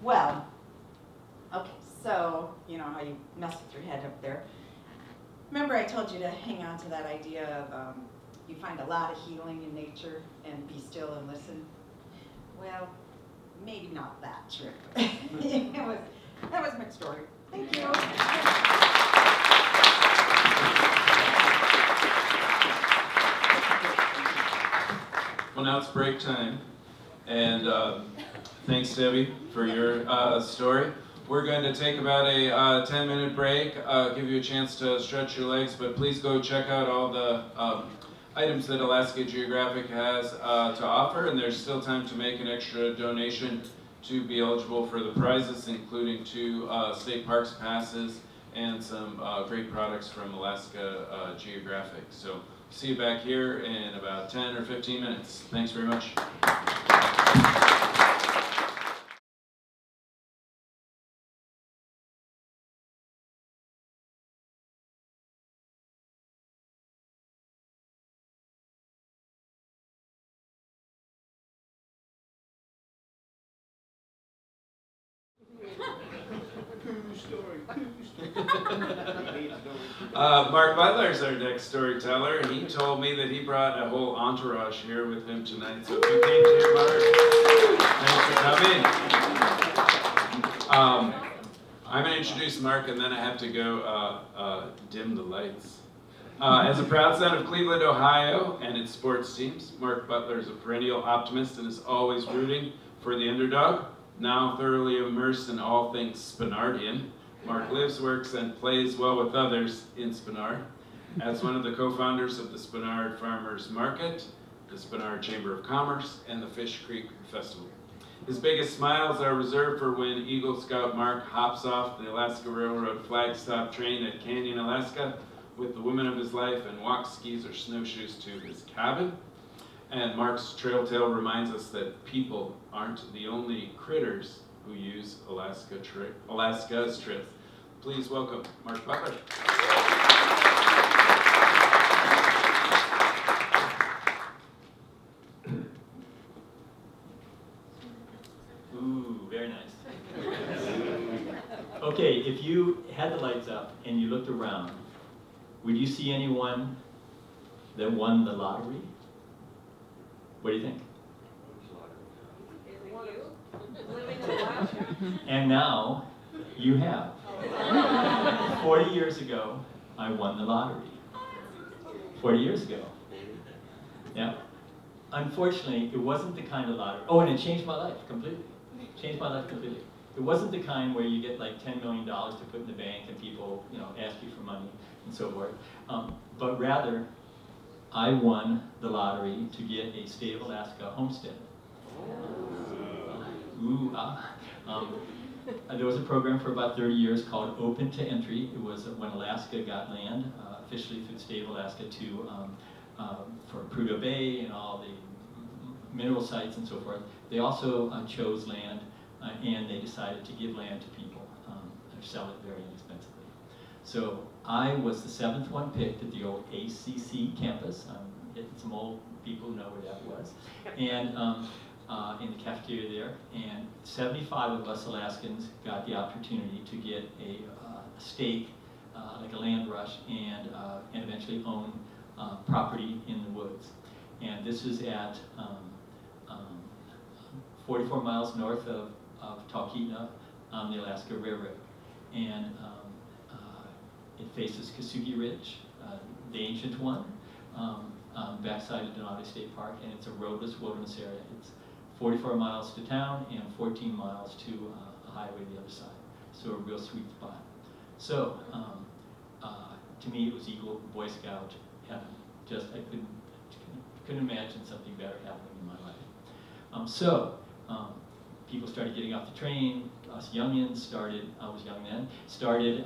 Well, okay, so you know how you mess with your head up there. Remember I told you to hang on to that idea of you find a lot of healing in nature and be still and listen? Well, maybe not that trip. That was my story. Thank you. Well, now it's break time, and thanks, Debbie, for your story. We're going to take about a 10-minute break, give you a chance to stretch your legs, but please go check out all the items that Alaska Geographic has to offer, and there's still time to make an extra donation to be eligible for the prizes, including 2 state parks passes and some great products from Alaska Geographic. So see you back here in about 10 or 15 minutes. Thanks very much. Mark Butler is our next storyteller, and he told me that he brought a whole entourage here with him tonight. So if you came here, Mark, thanks for coming. I'm going to introduce Mark, and then I have to go dim the lights. As a proud son of Cleveland, Ohio, and its sports teams, Mark Butler is a perennial optimist and is always rooting for the underdog. Now thoroughly immersed in all things Spinardian, Mark lives, works, and plays well with others in Spinard. As one of the co-founders of the Spinard Farmers Market, the Spinard Chamber of Commerce, and the Fish Creek Festival. His biggest smiles are reserved for when Eagle Scout Mark hops off the Alaska Railroad flagstop train at Canyon, Alaska, with the woman of his life and walks skis or snowshoes to his cabin. And Mark's trail tale reminds us that people aren't the only critters who use Alaska's trip. Please welcome Mark Butler. Ooh, very nice. Okay, if you had the lights up and you looked around, would you see anyone that won the lottery? What do you think? And now you have. 40 years ago, I won the lottery. 40 years ago. Yeah. Unfortunately, it wasn't the kind of lottery. Oh, and it changed my life completely. Changed my life completely. It wasn't the kind where you get like $10 million to put in the bank and people, ask you for money and so forth. But rather, I won the lottery to get a state of Alaska homestead. There was a program for about 30 years called Open to Entry. It was when Alaska got land, officially through the state of Alaska, for Prudhoe Bay and all the mineral sites and so forth. They also chose land, and they decided to give land to people, or sell it very inexpensively. So I was the 7th one picked at the old ACC campus. Some old people know where that was. And in the cafeteria there. And 75 of us Alaskans got the opportunity to get a stake, like a land rush, and eventually own property in the woods. And this is at 44 miles north of Talkeetna on the Alaska Railroad. And it faces Kasugi Ridge, the ancient one, backside of Denali State Park, and it's a roadless wilderness area. It's 44 miles to town and 14 miles to a highway the other side. So a real sweet spot. So to me, it was Eagle Boy Scout heaven. I couldn't imagine something better happening in my life. People started getting off the train, us youngins started, I was young then, started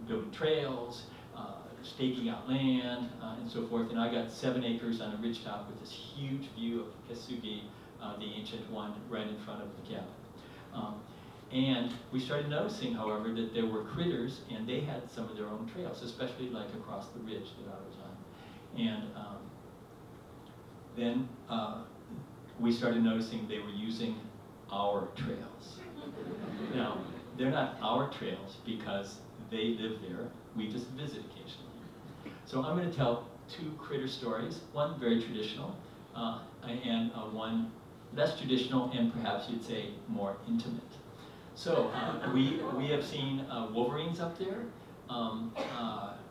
building trails, staking out land, and so forth. And I got 7 acres on a ridgetop with this huge view of Kasugi, the ancient one, right in front of the cabin. And we started noticing, however, that there were critters, and they had some of their own trails, especially like across the ridge that I was on. And then we started noticing they were using our trails. Now, they're not our trails because they live there. We just visit occasionally. So I'm going to tell 2 critter stories, one very traditional, and one less traditional and perhaps you'd say more intimate. So we have seen wolverines up there.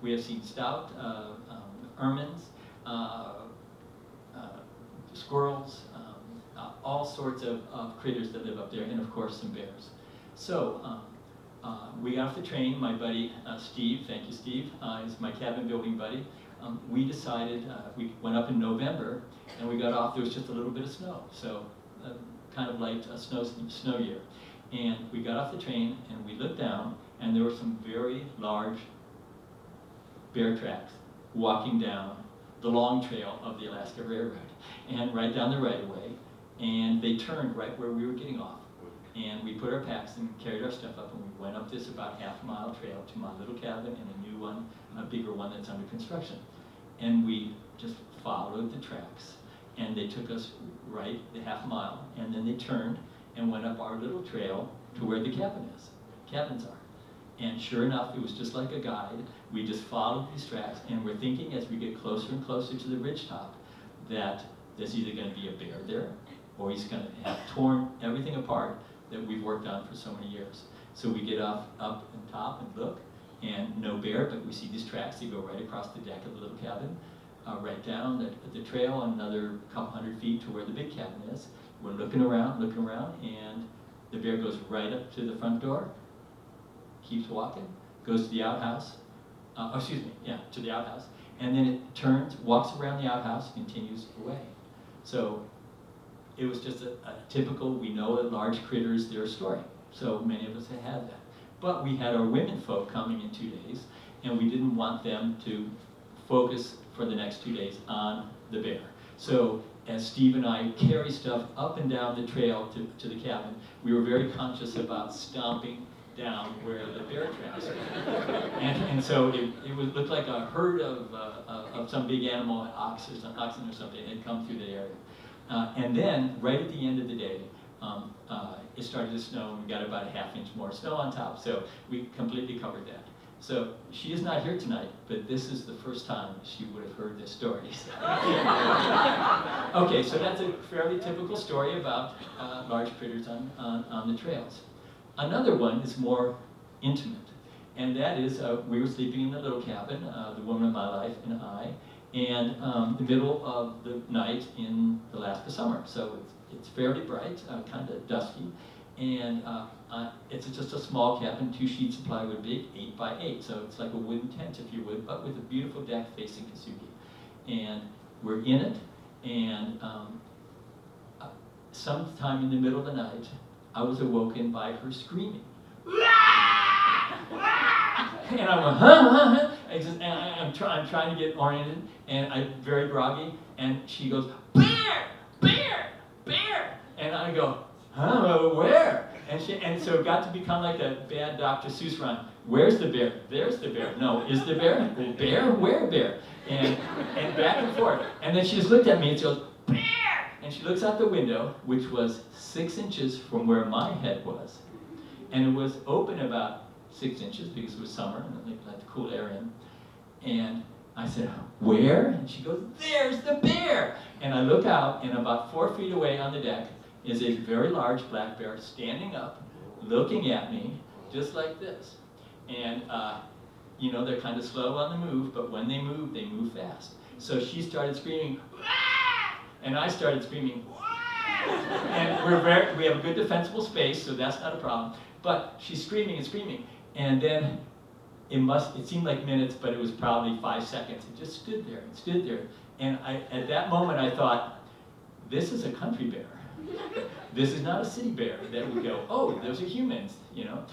We have seen stout ermines, squirrels, all sorts of critters that live up there, and of course some bears. So we got off the train. My buddy Steve, thank you Steve, is my cabin building buddy. We decided, we went up in November, and we got off, there was just a little bit of snow, so kind of light snow year. And we got off the train, and we looked down, and there were some very large bear tracks walking down the long trail of the Alaska Railroad, and right down the right of way, and they turned right where we were getting off. And we put our packs and carried our stuff up, and we went up this about half-mile trail to my little cabin and a new one, a bigger one that's under construction. And we just followed the tracks, and they took us right the half-mile, and then they turned and went up our little trail to where the cabins are. And sure enough, it was just like a guide. We just followed these tracks, and we're thinking as we get closer and closer to the ridgetop that there's either going to be a bear there, or he's going to have torn everything apart that we've worked on for so many years. So we get up on top and look, and no bear, but we see these tracks. They go right across the deck of the little cabin, right down the trail, another couple hundred feet to where the big cabin is. We're looking around, and the bear goes right up to the front door, keeps walking, goes to the outhouse, to the outhouse, and then it turns, walks around the outhouse, continues away. So it was just a typical, we know that large critters, their story. So many of us have had that. But we had our women folk coming in 2 days, and we didn't want them to focus for the next 2 days on the bear. So as Steve and I carry stuff up and down the trail to the cabin, we were very conscious about stomping down where the bear tracks were. And so it would look like a herd of some big animal, oxen or something, had come through the area. And then, right at the end of the day, it started to snow, and we got about a half-inch more snow on top, so we completely covered that. So she is not here tonight, but this is the first time she would have heard this story. Okay, so that's a fairly typical story about large critters on the trails. Another one is more intimate, and that is we were sleeping in the little cabin, the woman of my life and I, and the middle of the night in Alaska summer. So it's fairly bright, kind of dusky, and it's just a small cabin, 2 sheets of plywood big, 8 by 8. So it's like a wooden tent, if you would, but with a beautiful deck facing Kasugi. And we're in it, and sometime in the middle of the night, I was awoken by her screaming. And I went, huh? And I'm trying to get oriented, and I'm very groggy, and she goes, bear, bear, bear. And I go, huh, where? And so it got to become like a bad Dr. Seuss rhyme. Where's the bear? There's the bear. No, is the bear? Bear? Where bear? And back and forth. And then she just looked at me and she goes, bear! And she looks out the window, which was 6 inches from where my head was. And it was open about 6 inches because it was summer and they let the cool air in. And I said, where? And she goes, there's the bear! And I look out, and about 4 feet away on the deck is a very large black bear standing up, looking at me, just like this. And, you know, they're kind of slow on the move, but when they move fast. So she started screaming, "Wah!" And I started screaming, "Wah!" And we have a good defensible space, so that's not a problem. But she's screaming and screaming, and then it seemed like minutes, but it was probably 5 seconds. It just stood there and stood there. And at that moment I thought, this is a country bear. This is not a city bear that would go, oh, those are humans, you know.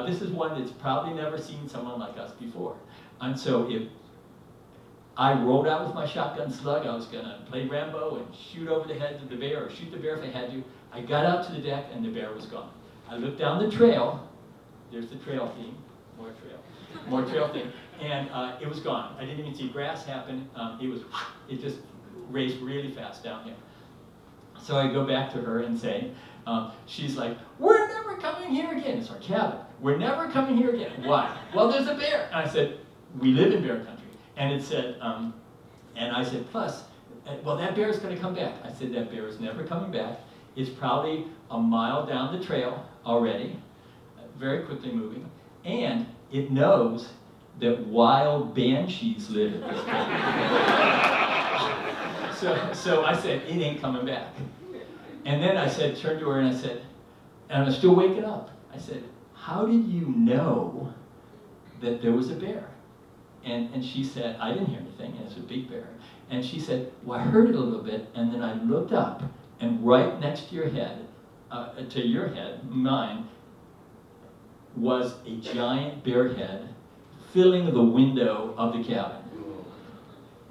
This is one that's probably never seen someone like us before. And so if I rolled out with my shotgun slug, I was gonna play Rambo and shoot over the head of the bear, or shoot the bear if I had to. I got out to the deck and the bear was gone. I looked down the trail, there's the trail theme, more trail theme, and it was gone. I didn't even see grass happen. It just raced really fast down here. So I go back to her and say, she's like, we're never coming here again. It's our cabin. We're never coming here again. Why? Well, there's a bear. And I said, we live in bear country. And it said, and I said, plus, well, that bear is going to come back. I said, that bear is never coming back. It's probably a mile down the trail already, very quickly moving. And it knows that wild banshees live at this camp. So I said, it ain't coming back. And then I said, turned to her and I said, and I'm still waking up. I said, how did you know that there was a bear? And she said, I didn't hear anything, and it's a big bear. And she said, well, I heard it a little bit, and then I looked up, and right next to your head, mine, was a giant bear head filling the window of the cabin.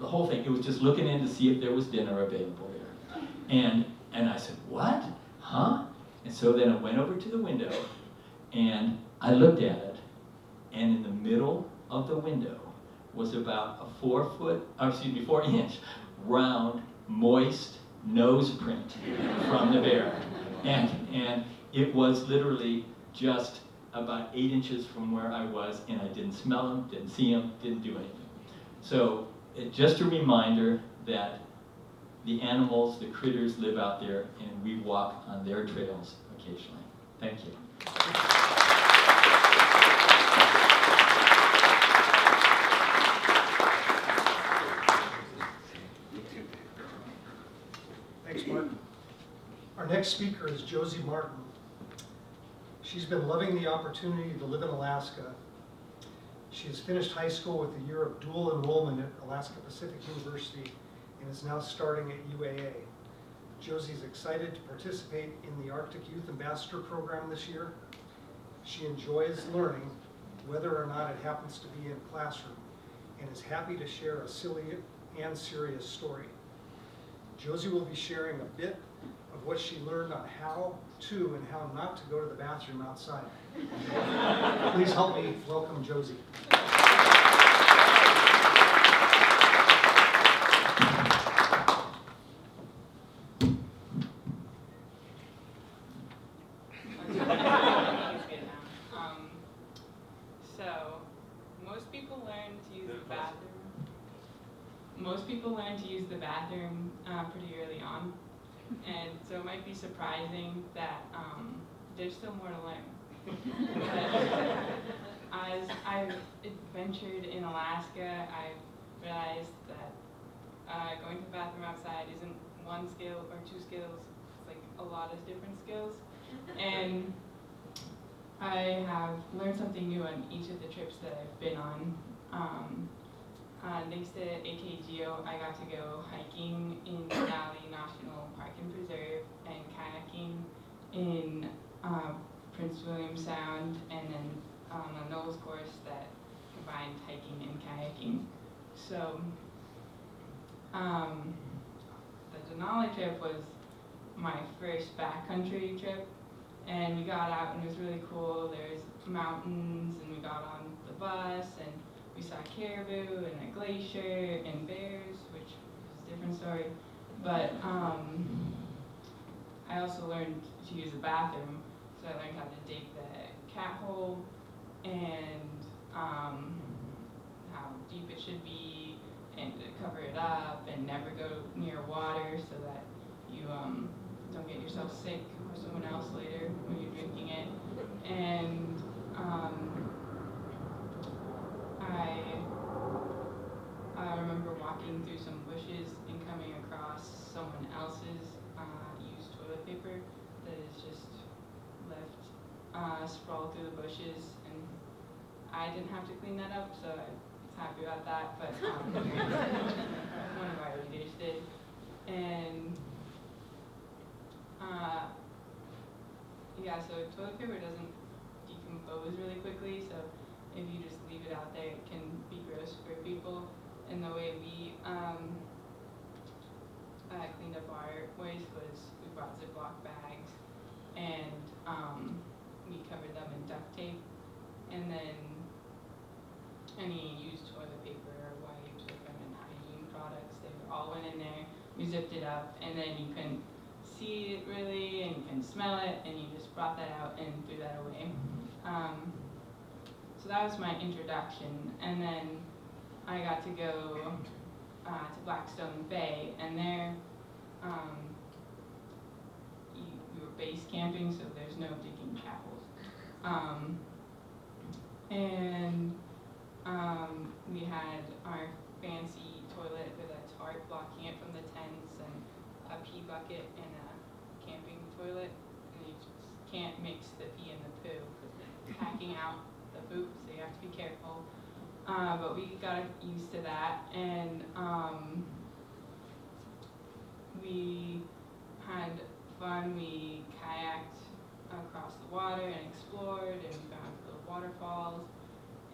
The whole thing, it was just looking in to see if there was dinner available there. And I said, what? Huh? And so then I went over to the window, and I looked at it, and in the middle of the window was about a 4 inch round, moist nose print from the bear. And it was literally just about 8 inches from where I was, and I didn't smell him, didn't see him, didn't do anything. So just a reminder that the animals, the critters live out there, and we walk on their trails occasionally. Thank you. Thanks, Mark. Our next speaker is Josie Martin. She's been loving the opportunity to live in Alaska. She has finished high school with a year of dual enrollment at Alaska Pacific University and is now starting at UAA. Josie is excited to participate in the Arctic Youth Ambassador Program this year. She enjoys learning, whether or not it happens to be in a classroom, and is happy to share a silly and serious story. Josie will be sharing a bit of what she learned on how to and how not to go to the bathroom outside. Please help me welcome Josie. Most people learn to use the bathroom pretty early on, and so it might be surprising that there's still more to learn. But as I've adventured in Alaska, I've realized that going to the bathroom outside isn't one skill or two skills, it's like a lot of different skills. And I have learned something new on each of the trips that I've been on. Thanks to AK Geo, I got to go hiking in Denali National Park and Preserve and kayaking in Prince William Sound, and then a nose course that combined hiking and kayaking. So the Denali trip was my first backcountry trip, and we got out and it was really cool. There's mountains, and we got on the bus, and we saw caribou and a glacier and bears, which is a different story. But I also learned to use a bathroom. So I learned how to dig the cat hole and how deep it should be, and to cover it up and never go near water so that you don't get yourself sick or someone else later when you're drinking it. And I remember walking through some bushes and coming across someone else's used toilet paper that is just left sprawled through the bushes, and I didn't have to clean that up, so I was happy about that, but one of our leaders did. And Yeah, so toilet paper doesn't decompose really quickly, so if you just leave it out there, it can be gross for people. And the way we cleaned up our waste was we brought Ziploc bags and we covered them in duct tape, and then any used toilet paper or wipes or feminine hygiene products, they all went in there. We zipped it up, and then you couldn't see it really, and you couldn't smell it, and you just brought that out and threw that away. So that was my introduction, and then I got to go to Blackstone Bay, and there we were base camping, so there's no digging chapels. We had our fancy toilet with a tarp blocking it from the tents, and a pee bucket and a camping toilet, and you just can't mix the pee and the poo because it's packing out the poop, so you have to be careful. But we got used to that, and we had fun. We kayaked across the water and explored, and we found little waterfalls,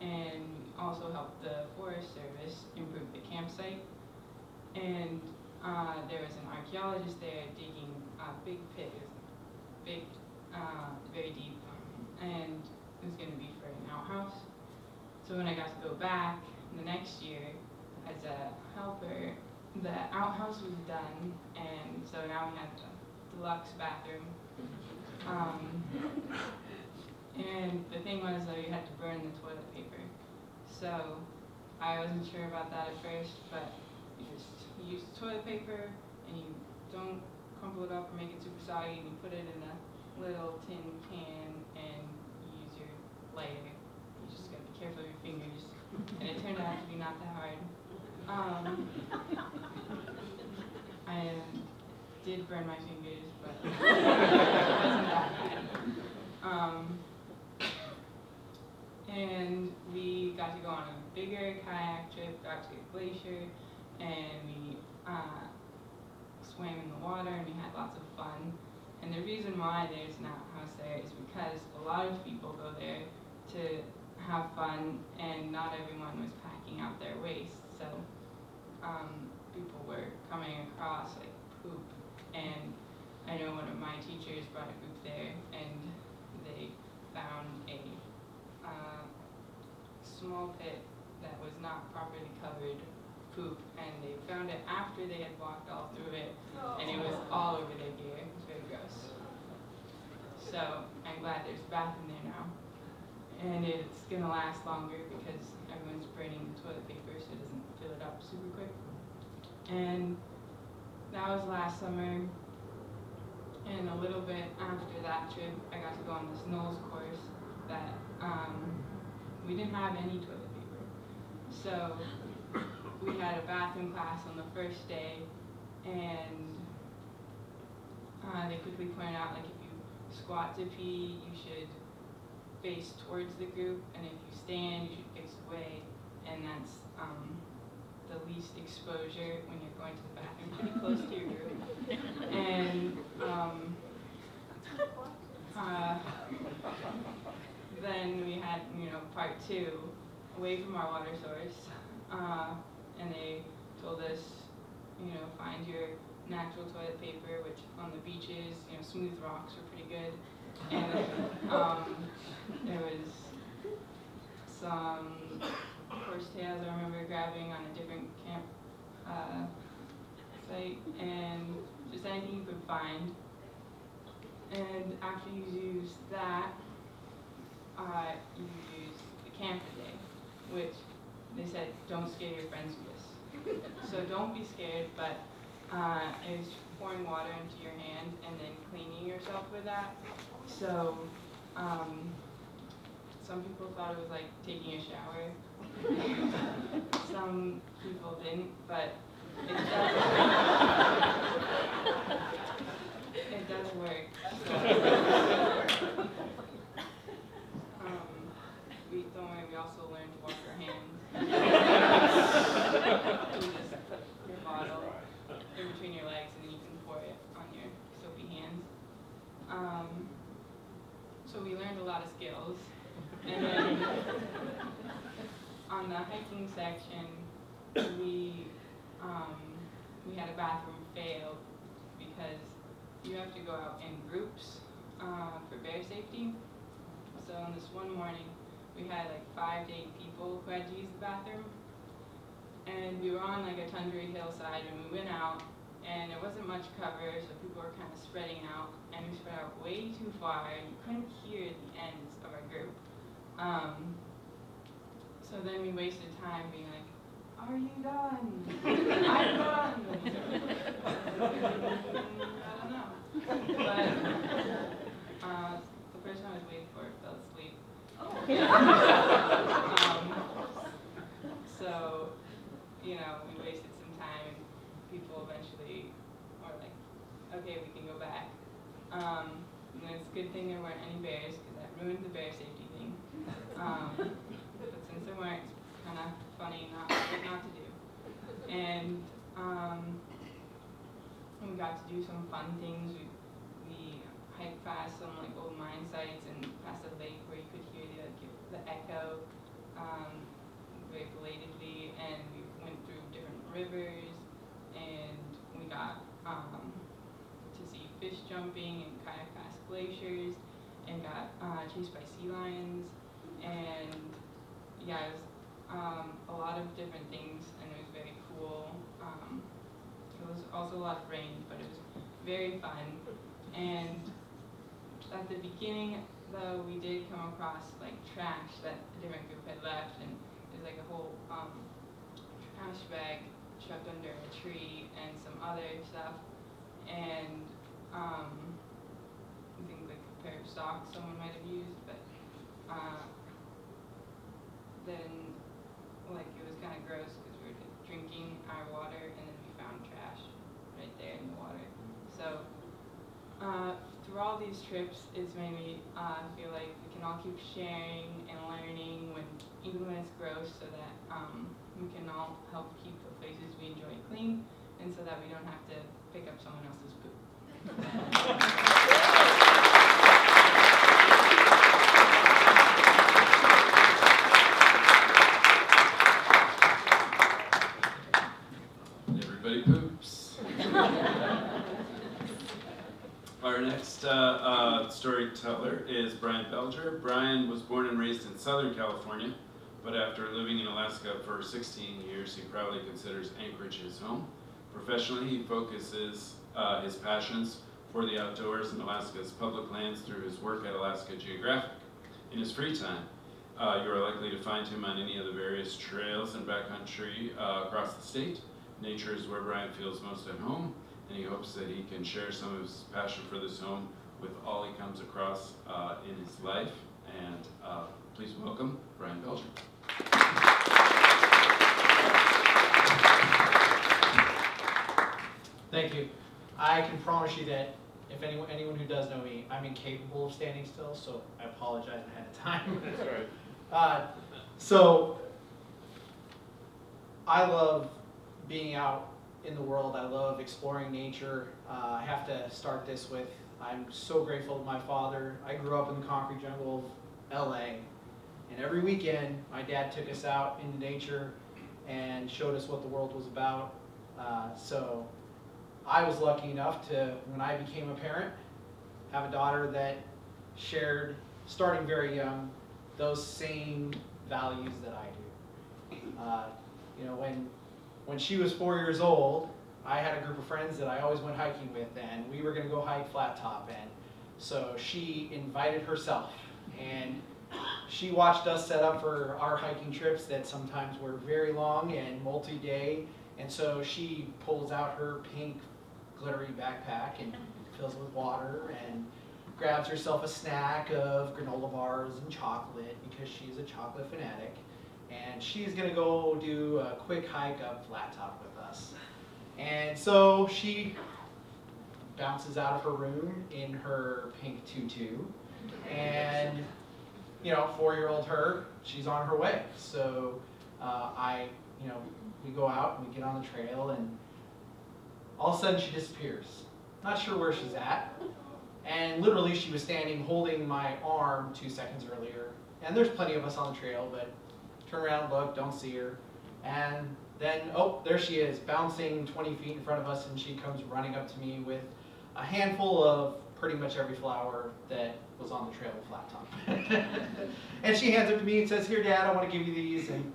and we also helped the Forest Service improve the campsite. And there was an archaeologist there digging a big pit. It was big, very deep, and it was going to be for an outhouse. So when I got to go back the next year as a helper, the outhouse was done, and so now we had the deluxe bathroom. And the thing was, though, you had to burn the toilet paper. So I wasn't sure about that at first, but you use toilet paper, and you don't crumple it up or make it super soggy, and you put it in a little tin can, and you use your lighter. You just gotta be careful of your fingers, and it turned out to be not that hard. I did burn my fingers, but it wasn't that bad. And we got to go on a bigger kayak trip, got to a glacier, and we swam in the water, and we had lots of fun. And the reason why there's an outhouse there is because a lot of people go there to have fun, and not everyone was packing out their waste. So people were coming across like poop, and I know one of my teachers brought a group there, and they found a small pit that was not properly covered poop, and they found it after they had walked all through it, and it was all over their gear. It was very gross. So I'm glad there's a bathroom there now, and it's gonna last longer because everyone's burning the toilet paper so it doesn't fill it up super quick. And that was last summer, and a little bit after that trip, I got to go on this NOLS course that we didn't have any toilet paper. So we had a bathroom class on the first day, and they quickly pointed out, like, if you squat to pee, you should face towards the group, and if you stand, you should face away, and that's the least exposure when you're going to the bathroom pretty close to your group. And then we had, part 2, away from our water source, and they told us, find your natural toilet paper, which on the beaches, smooth rocks were pretty good. And there was some horsetails I remember grabbing on a different camp site, and just anything you could find. And after you use that, you use the camper day, which they said, don't scare your friends with this. So don't be scared, but it was pouring water into your hand and then cleaning yourself with that. So some people thought it was like taking a shower. Some people didn't, but it does it does work. So, don't worry, we also learned to wash our hands. You just put your bottle in between your legs, and then you can pour it on your soapy hands. the hiking section, we had a bathroom fail because you have to go out in groups for bear safety. So on this one morning, we had like 5 to 8 people who had to use the bathroom. And we were on like a tundra hillside and we went out and there wasn't much cover, so people were kind of spreading out, and we spread out way too far and you couldn't hear the ends of our group. So then we wasted time being like, are you done? I'm done. I don't know. But the person I was waiting for fell asleep. So, you know, we wasted some time and people eventually were like, okay, we can go back. And it's a good thing there weren't any bears because that ruined the bear safety thing. But since there weren't, it's kind of funny not to do. And we got to do some fun things. We hiked past some like old mine sites and past a lake where you could hear the echo very belatedly, and we went through different rivers, and we got to see fish jumping and kayak past glaciers, and got chased by sea lions, and yeah, it was a lot of different things, and it was very cool. It was also a lot of rain, but it was very fun. And at the beginning, though, we did come across like trash that a different group had left, and there's like a whole trash bag shoved under a tree and some other stuff, and I think like a pair of socks someone might have used, but then like it was kind of gross because we were drinking our water and then we found trash right there in the water. So through all these trips, it's made me feel like we can all keep sharing and learning even when it's gross, so that we can all help keep the places we enjoy clean, and so that we don't have to pick up someone else's poop. Everybody poops. Our next storyteller is Brian Belger. Brian was born and raised in Southern California, but after living in Alaska for 16 years, he proudly considers Anchorage his home. Professionally, he focuses his passions for the outdoors and Alaska's public lands through his work at Alaska Geographic. In his free time, you are likely to find him on any of the various trails and backcountry across the state. Nature is where Brian feels most at home, and he hopes that he can share some of his passion for this home with all he comes across in his life. And please welcome Brian Belger. Thank you. I can promise you that if anyone who does know me, I'm incapable of standing still, so I apologize ahead of time. That's all right. So I love being out in the world. I love exploring nature. I have to start this with, I'm so grateful to my father. I grew up in the concrete jungle of LA, and every weekend my dad took us out into nature and showed us what the world was about. So I was lucky enough to, when I became a parent, have a daughter that shared, starting very young, those same values that I do. You know, when she was 4 years old, I had a group of friends that I always went hiking with, and we were going to go hike Flat Top, and so she invited herself, and she watched us set up for our hiking trips that sometimes were very long and multi-day, and so she pulls out her pink glittery backpack and fills it with water and grabs herself a snack of granola bars and chocolate because she's a chocolate fanatic, and she's gonna go do a quick hike up Flat Top with us. And so she bounces out of her room in her pink tutu, and you know, 4-year-old her, she's on her way. So we go out and we get on the trail, and all of a sudden she disappears. Not sure where she's at. And literally she was standing holding my arm 2 seconds earlier. And there's plenty of us on the trail, but turn around, look, don't see her. And then, oh, there she is, bouncing 20 feet in front of us, and she comes running up to me with a handful of pretty much every flower that was on the trail with flat top. And she hands it to me and says, "Here, Dad, I want to give you these." And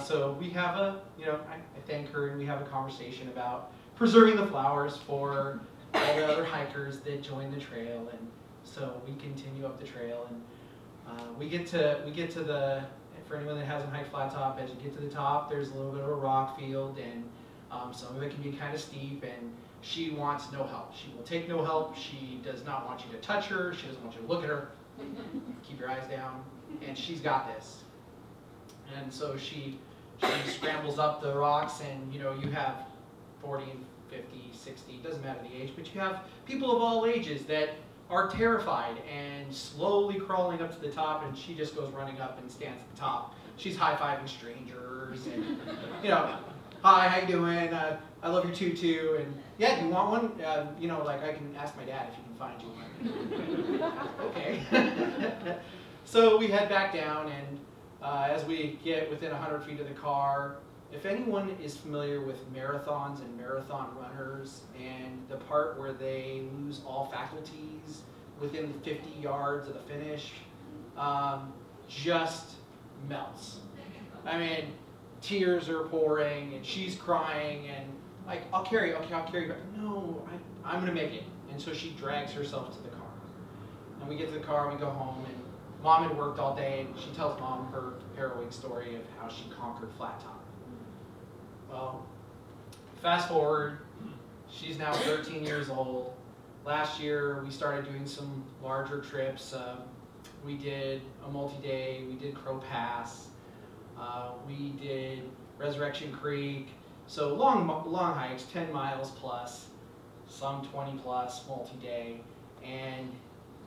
so we have a, I thank her, and we have a conversation about preserving the flowers for all the other hikers that join the trail. And so we continue up the trail, and we get to the, for anyone that hasn't hiked Flat Top, as you get to the top, there's a little bit of a rock field, and some of it can be kind of steep, and she wants no help. She will take no help. She does not want you to touch her. She doesn't want you to look at her. Keep your eyes down, and she's got this. And so she scrambles up the rocks, and you have 40, 50, 60, doesn't matter the age, but you have people of all ages that are terrified and slowly crawling up to the top, and she just goes running up and stands at the top. She's high-fiving strangers, and hi, how you doing? I love your tutu, and yeah, do you want one? Like I can ask my dad if he can find you one. Okay. So we head back down, and as we get within 100 feet of the car, if anyone is familiar with marathons and marathon runners and the part where they lose all faculties within 50 yards of the finish, just melts. I mean, tears are pouring, and she's crying, and like, I'll carry you. No, I'm gonna make it. And so she drags herself to the car. And we get to the car, and we go home, and Mom had worked all day, and she tells Mom her harrowing story of how she conquered Flat Top. Well, fast forward, she's now 13 years old. Last year, we started doing some larger trips. We did a multi-day, we did Crow Pass, we did Resurrection Creek. So long hikes, 10 miles plus, some 20 plus, multi-day. And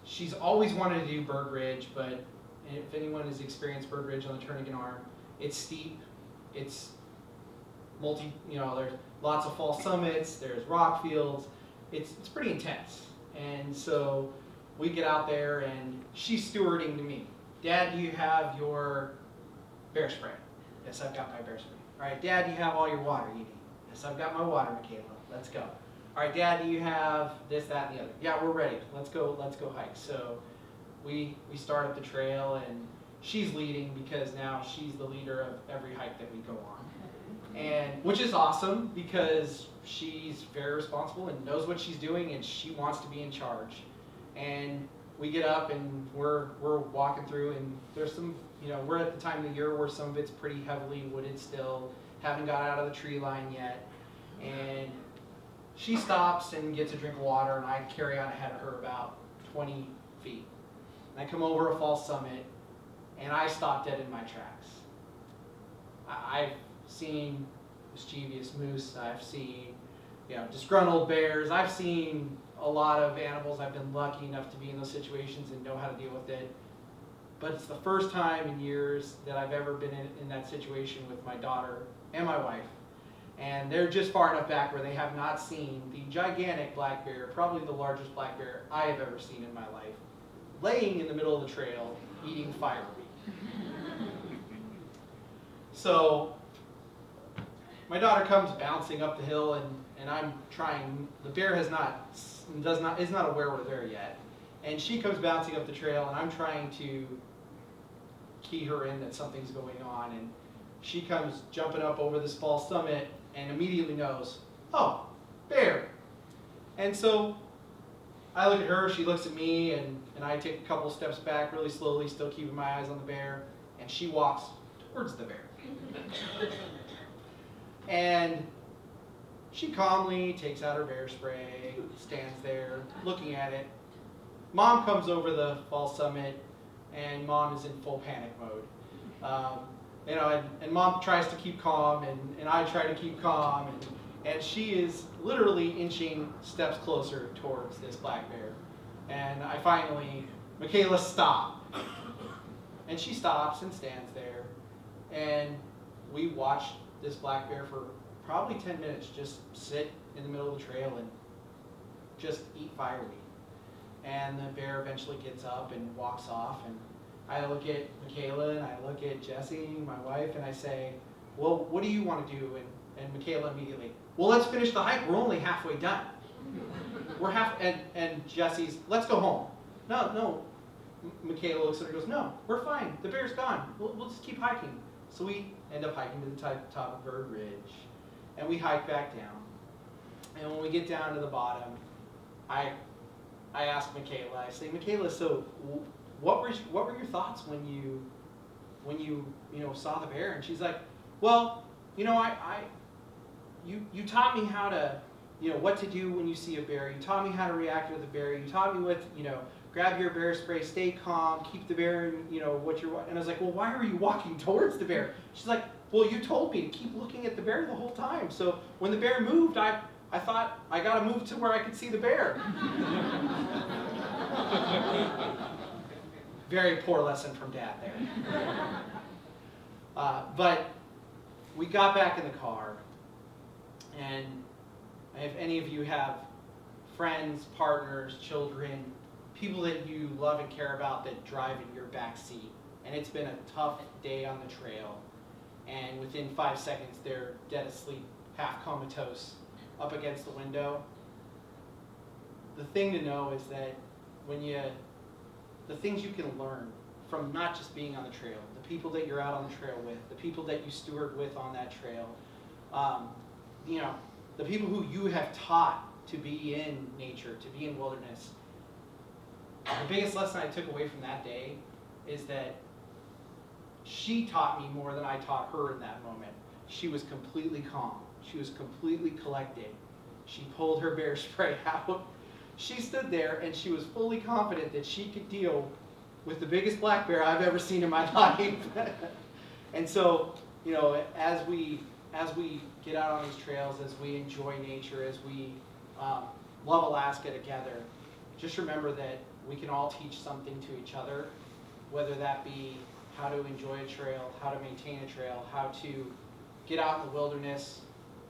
she's always wanted to do Bird Ridge, but if anyone has experienced Bird Ridge on the Turnagain Arm, it's steep, it's there's lots of false summits, there's rock fields, it's pretty intense. And so we get out there, and she's stewarding to me. Dad, do you have your bear spray? Yes, I've got my bear spray. All right, Dad, do you have all your water you need? Yes, I've got my water, Michaela. Let's go. All right, Dad, do you have this, that, and the other? Yeah, we're ready. Let's go hike. So we start up the trail, and she's leading because now she's the leader of every hike that we go on. And which is awesome because she's very responsible and knows what she's doing, and she wants to be in charge. And we get up, and we're walking through, and there's some, we're at the time of the year where some of it's pretty heavily wooded still, haven't got out of the tree line yet. And she stops and gets a drink of water, and I carry on ahead of her about 20 feet. And I come over a false summit, and I stop dead in my tracks. I've seen mischievous moose, I've seen disgruntled bears, I've seen a lot of animals. I've been lucky enough to be in those situations and know how to deal with it. But it's the first time in years that I've ever been in that situation with my daughter and my wife. And they're just far enough back where they have not seen the gigantic black bear, probably the largest black bear I have ever seen in my life, laying in the middle of the trail eating fireweed. So my daughter comes bouncing up the hill, and I'm trying. The bear is not aware we're there yet, and she comes bouncing up the trail, and I'm trying to key her in that something's going on, and she comes jumping up over this false summit and immediately knows, oh, bear. And so I look at her, she looks at me, and I take a couple steps back really slowly, still keeping my eyes on the bear, and she walks towards the bear. And she calmly takes out her bear spray, stands there looking at it. Mom comes over the false summit, and Mom is in full panic mode. And Mom tries to keep calm, and I try to keep calm, and she is literally inching steps closer towards this black bear. And I finally, Michaela, stop. And she stops and stands there, and we watch this black bear for probably 10 minutes just sit in the middle of the trail and just eat fireweed. And the bear eventually gets up and walks off, and I look at Michaela and I look at Jesse, my wife, and I say, well, what do you want to do? And Michaela immediately, well, let's finish the hike. We're only halfway done. And Jesse's, let's go home. No. Michaela looks at her and goes, no, we're fine. The bear's gone. We'll just keep hiking. So we end up hiking to the top of Bird Ridge, and we hike back down. And when we get down to the bottom, I ask Michaela, I say, Michaela, so what were your thoughts when you saw the bear? And she's like, well, you taught me how to, what to do when you see a bear. You taught me how to react with a bear. You taught me what, grab your bear spray, stay calm, keep the bear in, what you're, and I was like, well, why are you walking towards the bear? She's like, well, you told me to keep looking at the bear the whole time. So when the bear moved, I thought I got to move to where I could see the bear. Very poor lesson from Dad there. But we got back in the car, and if any of you have friends, partners, children, people that you love and care about that drive in your back seat, and it's been a tough day on the trail, and within 5 seconds they're dead asleep, half comatose, up against the window, the thing to know is that the things you can learn from not just being on the trail, the people that you're out on the trail with, the people that you steward with on that trail, the people who you have taught to be in nature, to be in wilderness. The biggest lesson I took away from that day is that she taught me more than I taught her in that moment. She was completely calm. She was completely collected. She pulled her bear spray out. She stood there and she was fully confident that she could deal with the biggest black bear I've ever seen in my life. And so, as we get out on these trails, as we enjoy nature, as we love Alaska together, just remember that we can all teach something to each other, whether that be how to enjoy a trail, how to maintain a trail, how to get out in the wilderness,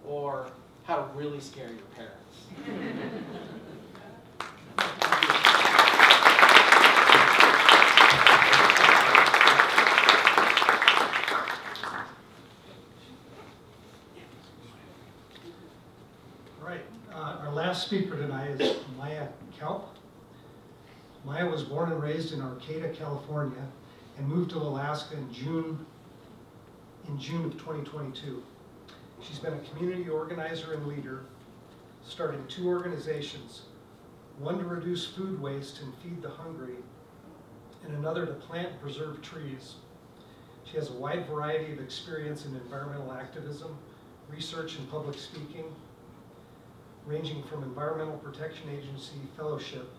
or how to really scare your parents. All right, our last speaker tonight is Maya Kelp. Maya was born and raised in Arcata, California, and moved to Alaska in June of 2022. She's been a community organizer and leader, starting 2 organizations, one to reduce food waste and feed the hungry, and another to plant and preserve trees. She has a wide variety of experience in environmental activism, research, and public speaking, ranging from Environmental Protection Agency fellowship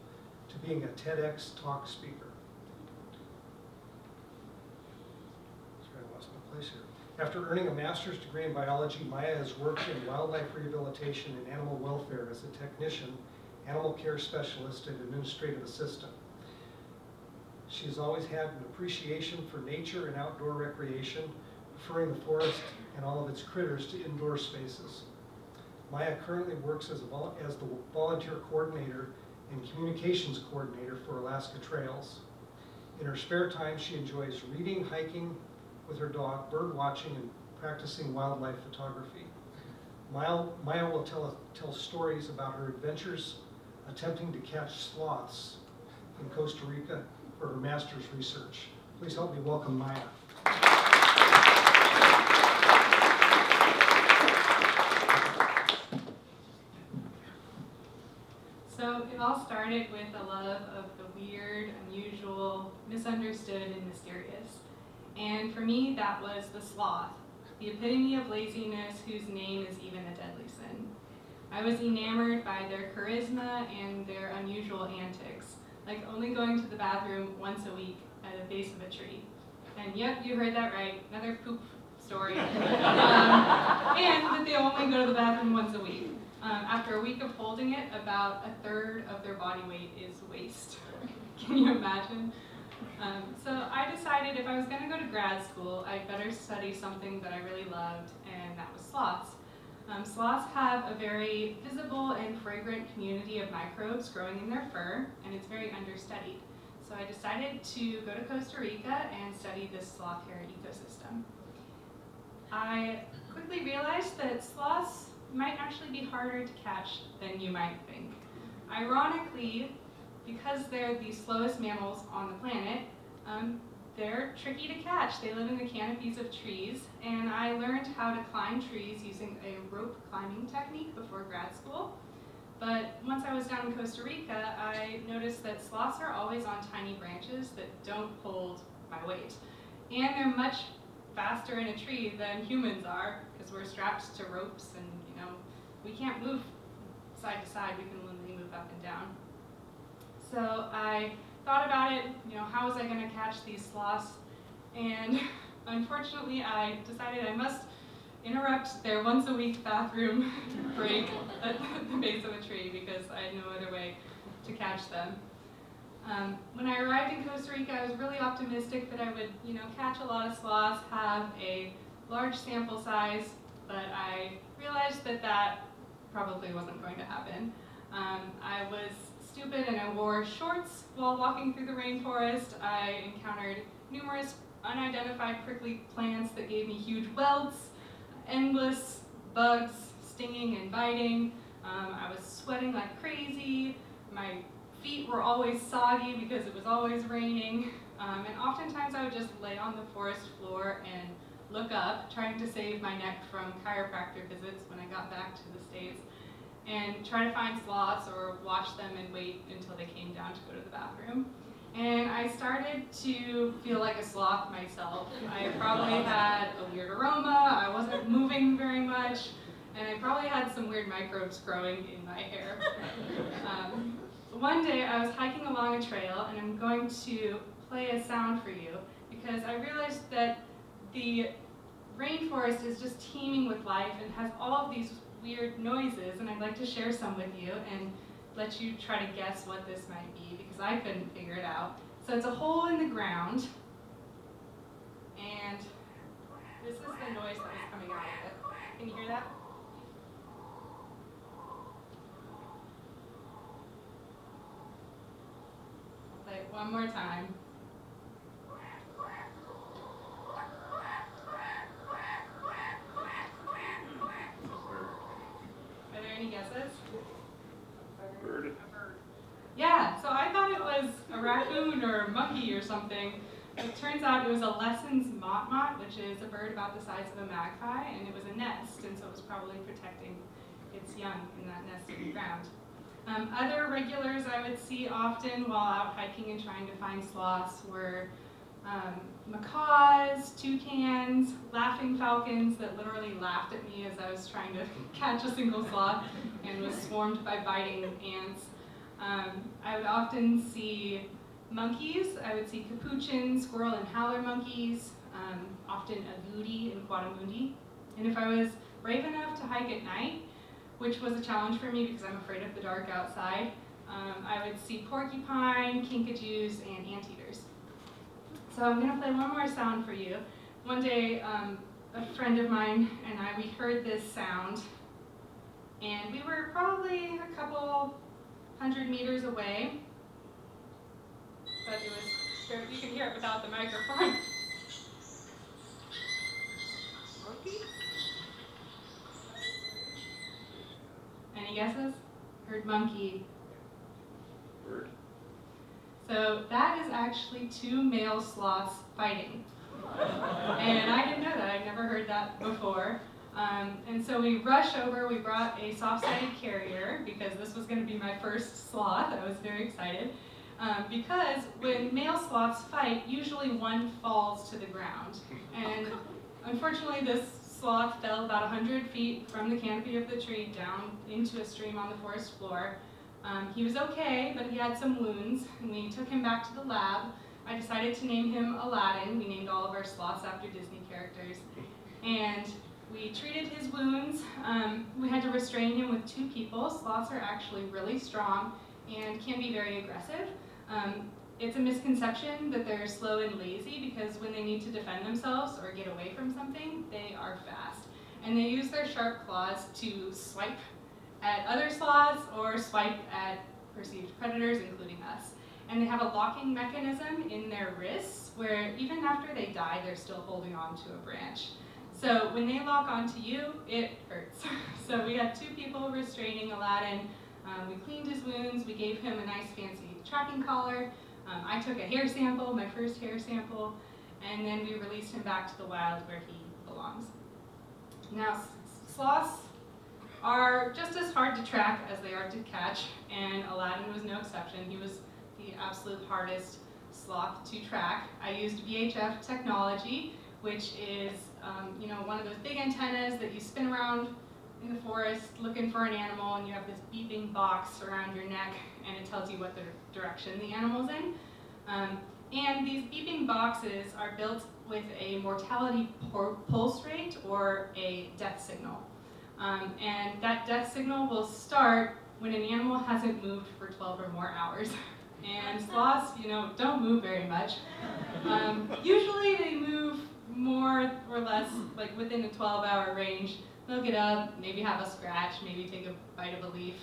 to being a TEDx talk speaker. Sorry, I lost my place here. After earning a master's degree in biology, Maya has worked in wildlife rehabilitation and animal welfare as a technician, animal care specialist, and administrative assistant. She has always had an appreciation for nature and outdoor recreation, preferring the forest and all of its critters to indoor spaces. Maya currently works as the volunteer coordinator and communications coordinator for Alaska Trails. In her spare time, she enjoys reading, hiking with her dog, bird watching, and practicing wildlife photography. Maya will tell stories about her adventures attempting to catch sloths in Costa Rica for her master's research. Please help me welcome Maya. So it all started with a love of the weird, unusual, misunderstood, and mysterious. And for me, that was the sloth, the epitome of laziness whose name is even a deadly sin. I was enamored by their charisma and their unusual antics, like only going to the bathroom once a week at the base of a tree. And yep, you heard that right, another poop story. And that they only go to the bathroom once a week. After a week of holding it, about 1/3 of their body weight is waste. Can you imagine? So I decided if I was going to go to grad school, I'd better study something that I really loved, and that was sloths. Sloths have a very visible and fragrant community of microbes growing in their fur, and it's very understudied. So I decided to go to Costa Rica and study this sloth-hare ecosystem. I quickly realized that sloths might actually be harder to catch than you might think. Ironically, because they're the slowest mammals on the planet, they're tricky to catch. They live in the canopies of trees, and I learned how to climb trees using a rope climbing technique before grad school. But once I was down in Costa Rica, I noticed that sloths are always on tiny branches that don't hold my weight. And they're much faster in a tree than humans are, because we're strapped to ropes and, we can't move side to side, we can only move up and down. So I thought about it, how was I going to catch these sloths? And unfortunately, I decided I must interrupt their once a week bathroom break at the base of a tree because I had no other way to catch them. When I arrived in Costa Rica, I was really optimistic that I would, catch a lot of sloths, have a large sample size, but I realized that that probably wasn't going to happen. I was stupid and I wore shorts while walking through the rainforest. I encountered numerous unidentified prickly plants that gave me huge welts, endless bugs stinging and biting. I was sweating like crazy. My feet were always soggy because it was always raining. And oftentimes I would just lay on the forest floor and look up, trying to save my neck from chiropractor visits when I got back to the States, and try to find sloths or watch them and wait until they came down to go to the bathroom. And I started to feel like a sloth myself. I probably had a weird aroma, I wasn't moving very much, and I probably had some weird microbes growing in my hair. One day I was hiking along a trail, and I'm going to play a sound for you because I realized that the rainforest is just teeming with life and has all of these weird noises, and I'd like to share some with you and let you try to guess what this might be because I couldn't figure it out. So it's a hole in the ground, and this is the noise that was coming out of it. Can you hear that? I'll play it one more time. Are there any guesses? Bird. Yeah, so I thought it was a raccoon or a monkey or something. It turns out it was a Lesson's motmot, which is a bird about the size of a magpie, and it was a nest, and so it was probably protecting its young in that nest in the ground. Other regulars I would see often while out hiking and trying to find sloths were macaws, toucans, laughing falcons that literally laughed at me as I was trying to catch a single sloth and was swarmed by biting ants. I would often see monkeys. I would see capuchin, squirrel, and howler monkeys, often agouti and quadamundi. And if I was brave enough to hike at night, which was a challenge for me because I'm afraid of the dark outside, I would see porcupine, kinkajous, and anteaters. So I'm going to play one more sound for you. One day, a friend of mine and we heard this sound, and we were probably a couple 100 meters away, but you can hear it without the microphone. Monkey? Any guesses? Heard monkey. Bird. So that is actually two male sloths fighting. And I didn't know that, I'd never heard that before. And so we rush over, we brought a soft-sided carrier because this was going to be my first sloth. I was very excited. Because when male sloths fight, usually one falls to the ground. And unfortunately this sloth fell about 100 feet from the canopy of the tree down into a stream on the forest floor. He was okay, but he had some wounds, and we took him back to the lab. I decided to name him Aladdin. We named all of our sloths after Disney characters. And we treated his wounds. We had to restrain him with 2 people. Sloths are actually really strong and can be very aggressive. It's a misconception that they're slow and lazy because when they need to defend themselves or get away from something, they are fast. And they use their sharp claws to swipe at other sloths or swipe at perceived predators, including us. And they have a locking mechanism in their wrists where even after they die, they're still holding on to a branch. So when they lock onto you, it hurts. So we had 2 people restraining Aladdin. We cleaned his wounds, we gave him a nice fancy tracking collar. I took a hair sample, my first hair sample, and then we released him back to the wild where he belongs. Now, sloths are just as hard to track as they are to catch, and Aladdin was no exception. He was the absolute hardest sloth to track. I used VHF technology, which is one of those big antennas that you spin around in the forest looking for an animal, and you have this beeping box around your neck, and it tells you what direction the animal's in. And these beeping boxes are built with a mortality pulse rate or a death signal. And that death signal will start when an animal hasn't moved for 12 or more hours. And sloths, don't move very much. Usually they move more or less like within a 12-hour range. They'll get up, maybe have a scratch, maybe take a bite of a leaf,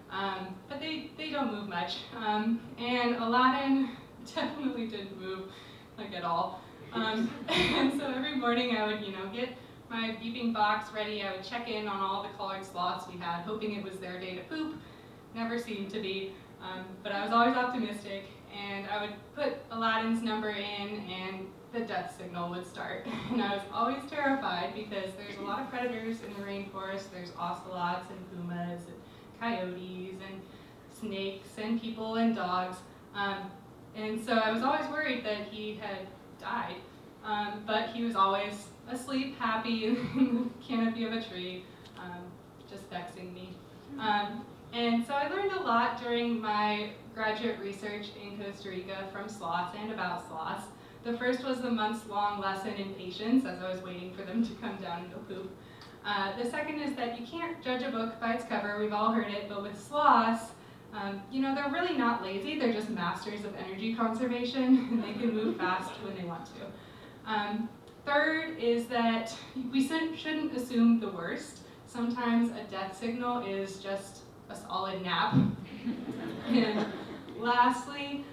but they don't move much. And Aladdin definitely didn't move like at all. And so every morning I would, get my beeping box ready. I would check in on all the colored sloths we had, hoping it was their day to poop. Never seemed to be, but I was always optimistic. And I would put Aladdin's number in, and the death signal would start. And I was always terrified because there's a lot of predators in the rainforest. There's ocelots and pumas and coyotes and snakes and people and dogs. And so I was always worried that he had died. But he was always asleep, happy in the canopy of a tree, just vexing me. And so I learned a lot during my graduate research in Costa Rica from sloths and about sloths. The first was the months-long lesson in patience as I was waiting for them to come down and go poop. The second is that you can't judge a book by its cover. We've all heard it, but with sloths, they're really not lazy. They're just masters of energy conservation, and they can move fast when they want to. Third is that we shouldn't assume the worst. Sometimes a death signal is just a solid nap. And lastly,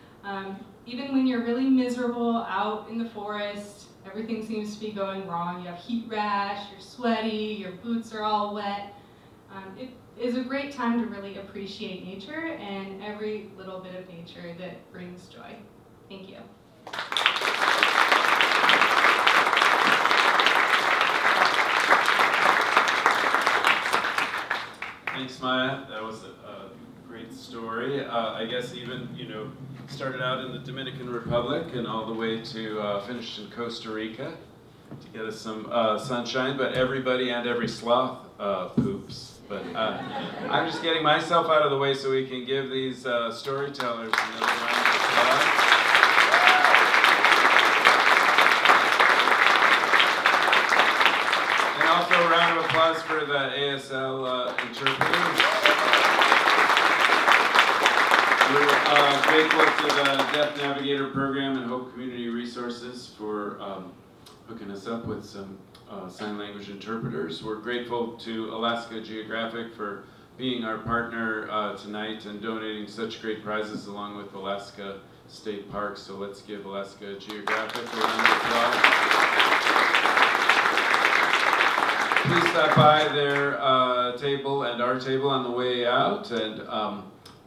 even when you're really miserable out in the forest, everything seems to be going wrong. You have heat rash, you're sweaty, your boots are all wet. It is a great time to really appreciate nature and every little bit of nature that brings joy. Thank you. Thanks, Maya. That was a great story. I guess even, started out in the Dominican Republic and all the way to finished in Costa Rica to get us some sunshine. But everybody and every sloth poops. But I'm just getting myself out of the way so we can give these storytellers another round of applause. And also a round of applause for the ASL interpreters. We're grateful to the Deaf Navigator Program and Hope Community Resources for hooking us up with some sign language interpreters. We're grateful to Alaska Geographic for being our partner tonight and donating such great prizes along with Alaska State Parks. So let's give Alaska Geographic a round of applause. Please stop by their table and our table on the way out and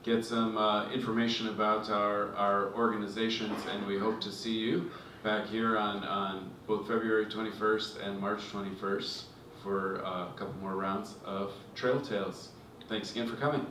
get some information about our organizations, and we hope to see you back here on both February 21st and March 21st for a couple more rounds of Trail Tales. Thanks again for coming.